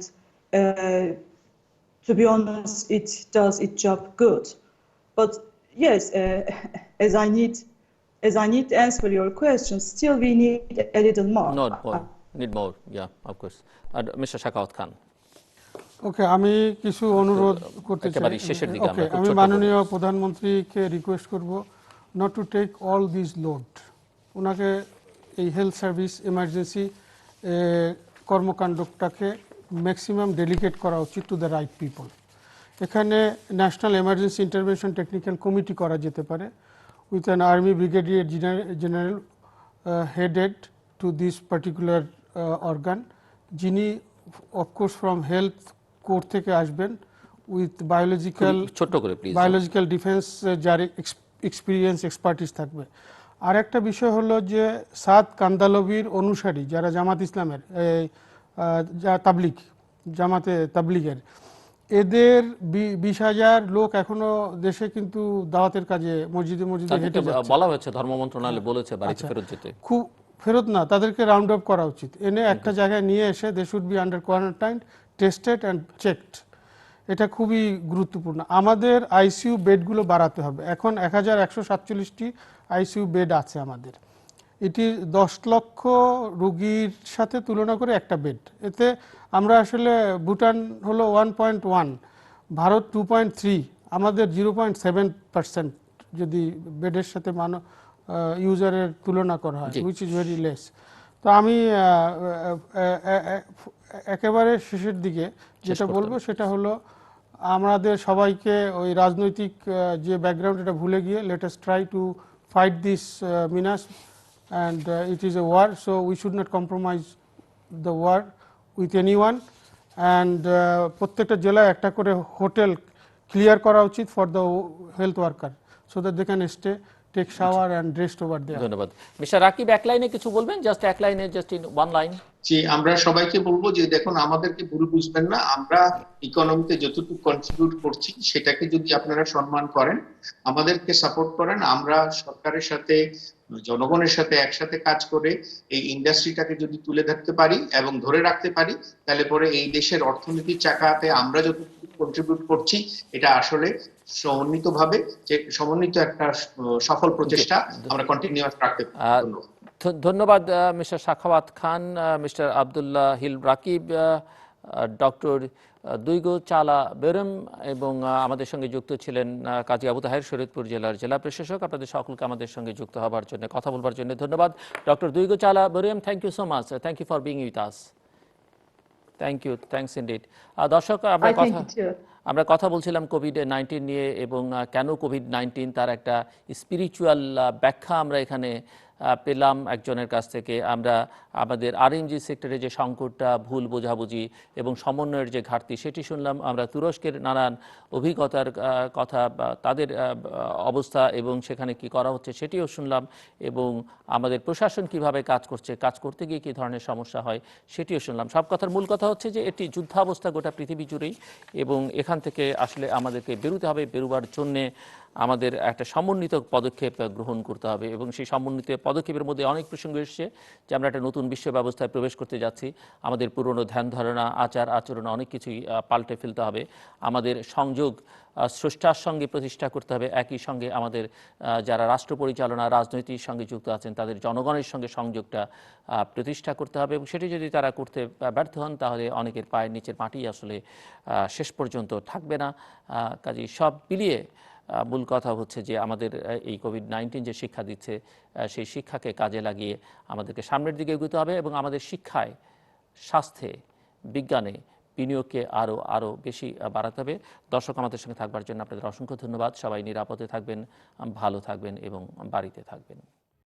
to be honest, it does its job good. But yes, as I need to answer your question, still we need a little more. Need more, yeah, of course. Mr. Shakawat Khan. ওকে, আমি কিছু অনুরোধ করতে চাই। ওকে, আমি মাননীয় প্রধানমন্ত্রীকে request করব not to take all this load. ওনাকে এই হেলথ সার্ভিস এমার্জেন্সি কর্মকাণ্ডটাকে ম্যাক্সিমাম ডেলিগেট করা উচিত টু দ্য রাইট পিপল। এখানে national emergency intervention technical committee করা যেতে পারে with an army brigadier general headed to this particular organ, যিনি অফকোর্স ফ্রম হেলথ কোর থেকে আসবেন, উইথ বায়োলজিক্যাল ডিফেন্স যার এক্সপিরিয়েন্স এক্সপার্টিস থাকবে। আর একটা বিষয় হলো যে সাদ কান্দালবির অনুসারী যারা জামাত ইসলামের জামাতে তাবলিগের, এদের 20,000 লোক এখনো দেশে কিন্তু দাওয়াতের কাজে মসজিদে হেঁটে যাচ্ছে। বলা হয়েছে, ধর্ম মন্ত্রণালয় বলেছে বাড়িতে ফেরত যেতে। ফেরত না, তাদেরকে রাউন্ড আপ করা উচিত, এনে একটা জায়গায় নিয়ে এসে they should be under quarantine, tested and checked. এটা খুবই গুরুত্বপূর্ণ। আমাদের আইসিইউ বেডগুলো বাড়াতে হবে। এখন 1147টি আইসিইউ বেড আছে আমাদের। এটি 10 লক্ষ রোগীর সাথে তুলনা করে একটা বেড। এতে আমরা আসলে, ভুটান হলো 1.1, ভারত 2.3, আমাদের 0.7% যদি বেডের সাথে ইউজারের তুলনা করা হয়, উইচ ইজ ভেরি লেস। তো আমি একেবারে শেষের দিকে যেটা বলবো সেটা হলো, আমাদের সবাইকে ওই রাজনৈতিক যে ব্যাকগ্রাউন্ড এটা ভুলে গিয়ে let us try to fight this menace, and it is a war, so we should not compromise the war with anyone. And প্রত্যেকটা জেলায় একটা করে হোটেল ক্লিয়ার করা উচিত for the health worker, so that they can stay, take shower and rest over there. ধন্যবাদ। Mister Rakib, এক লাইনে কিছু বলবেন? জাস্ট এক লাইনে, জাস্ট ইন ওয়ান লাইন। জি, আমরা সবাইকে বলবো যে দেখুন, আমাদেরকে ভুল বুঝবেন না, আমরা ইকোনমিতে যতটুকু কন্ট্রিবিউট করছি সেটাকে যদি আপনারা সম্মান করেন, আমাদেরকে সাপোর্ট করেন, আমরা সরকারের সাথে, জনগণের সাথে একসাথে কাজ করে এই ইন্ডাস্ট্রিটাকে যদি তুলে ধরতে পারি এবং ধরে রাখতে পারি, তাহলে পরে এই দেশের অর্থনীতির চাকাতে আমরা যতটুকু কন্ট্রিবিউট করছি, এটা আসলে সমন্বিতভাবে সমন্বিত একটা সফল প্রচেষ্টা আমরা কন্টিনিউয়াস রাখতে পারি। ধন্যবাদ mister Sakhawat Khan, mister Abdullah Hil Rakib, doctor দুইগো চালা বেরম, এবং আমাদের সঙ্গে যুক্ত ছিলেন কাজী আবু তাহের, শরীয়তপুর জেলার জেলা প্রশাসক। আপনাদের সকলকে আমাদের সঙ্গে যুক্ত হবার জন্য, কথা বলবার জন্য ধন্যবাদ। ডক্টর দুইগো চালা বেরম, thank you so much, thank you for being with us. Thank you, thanks indeed. দর্শক, আমরা কথা বলছিলাম কোভিড-19 নিয়ে, এবং কেন কোভিড-19 তার একটা স্পিরিচুয়াল ব্যাখ্যা আমরা এখানে পেলাম একজনের কাছ থেকে, আমরা আমাদের আরএনজি সেক্টরে যে সংকটটা, ভুল বোঝাবুঝি এবং সমন্বয়ের যে ঘাটতি সেটি শুনলাম। আমরা তুরস্কের নানান অভিজ্ঞতার কথা বা তাদের অবস্থা এবং সেখানে কি করা হচ্ছে সেটিও শুনলাম, এবং আমাদের প্রশাসন কিভাবে কাজ করছে, কাজ করতে গিয়ে কী ধরনের সমস্যা হয় সেটিও শুনলাম। সব কথার মূল কথা হচ্ছে যে এটি যুদ্ধাবস্থা গোটা পৃথিবী জুড়েই, এবং এখান থেকে আসলে আমাদেরকে বেরোতে হবে। বেরোবার জন্যে আমাদের একটা সমন্বিত পদক্ষেপ গ্রহণ করতে হবে, এবং সেই সমন্বিত পদক্ষেপের মধ্যে অনেক প্রসঙ্গ এসছে যে আমরা একটা নতুন বিশ্ব ব্যবস্থায় প্রবেশ করতে যাচ্ছি। আমাদের পুরনো ধ্যান ধারণা, আচার আচরণ অনেক কিছুই পাল্টে ফেলতে হবে। আমাদের সংযোগ স্রষ্টার সঙ্গে প্রতিষ্ঠা করতে হবে, একই সঙ্গে আমাদের যারা রাষ্ট্র পরিচালনা রাজনৈতিক সঙ্গে যুক্ত আছেন তাদের জনগণের সঙ্গে সংযোগটা প্রতিষ্ঠা করতে হবে, এবং সেটি যদি তারা করতে ব্যর্থ হন তাহলে অনেকের পায়ের নিচের মাটি আসলে শেষ পর্যন্ত থাকবে না। কাজেই সব মিলিয়ে মূল কথা হচ্ছে যে আমাদের এই কোভিড-19 যে শিক্ষা দিচ্ছে সেই শিক্ষাকে কাজে লাগিয়ে আমাদেরকে সামনের দিকে এগোতে হবে, এবং আমাদের শিক্ষায়, স্বাস্থ্যে, বিজ্ঞানে বিনিয়োগকে আরও বেশি বাড়াতে হবে। দর্শক, আমাদের সঙ্গে থাকবার জন্য আপনাদের অসংখ্য ধন্যবাদ। সবাই নিরাপদে থাকবেন, ভালো থাকবেন এবং বাড়িতে থাকবেন।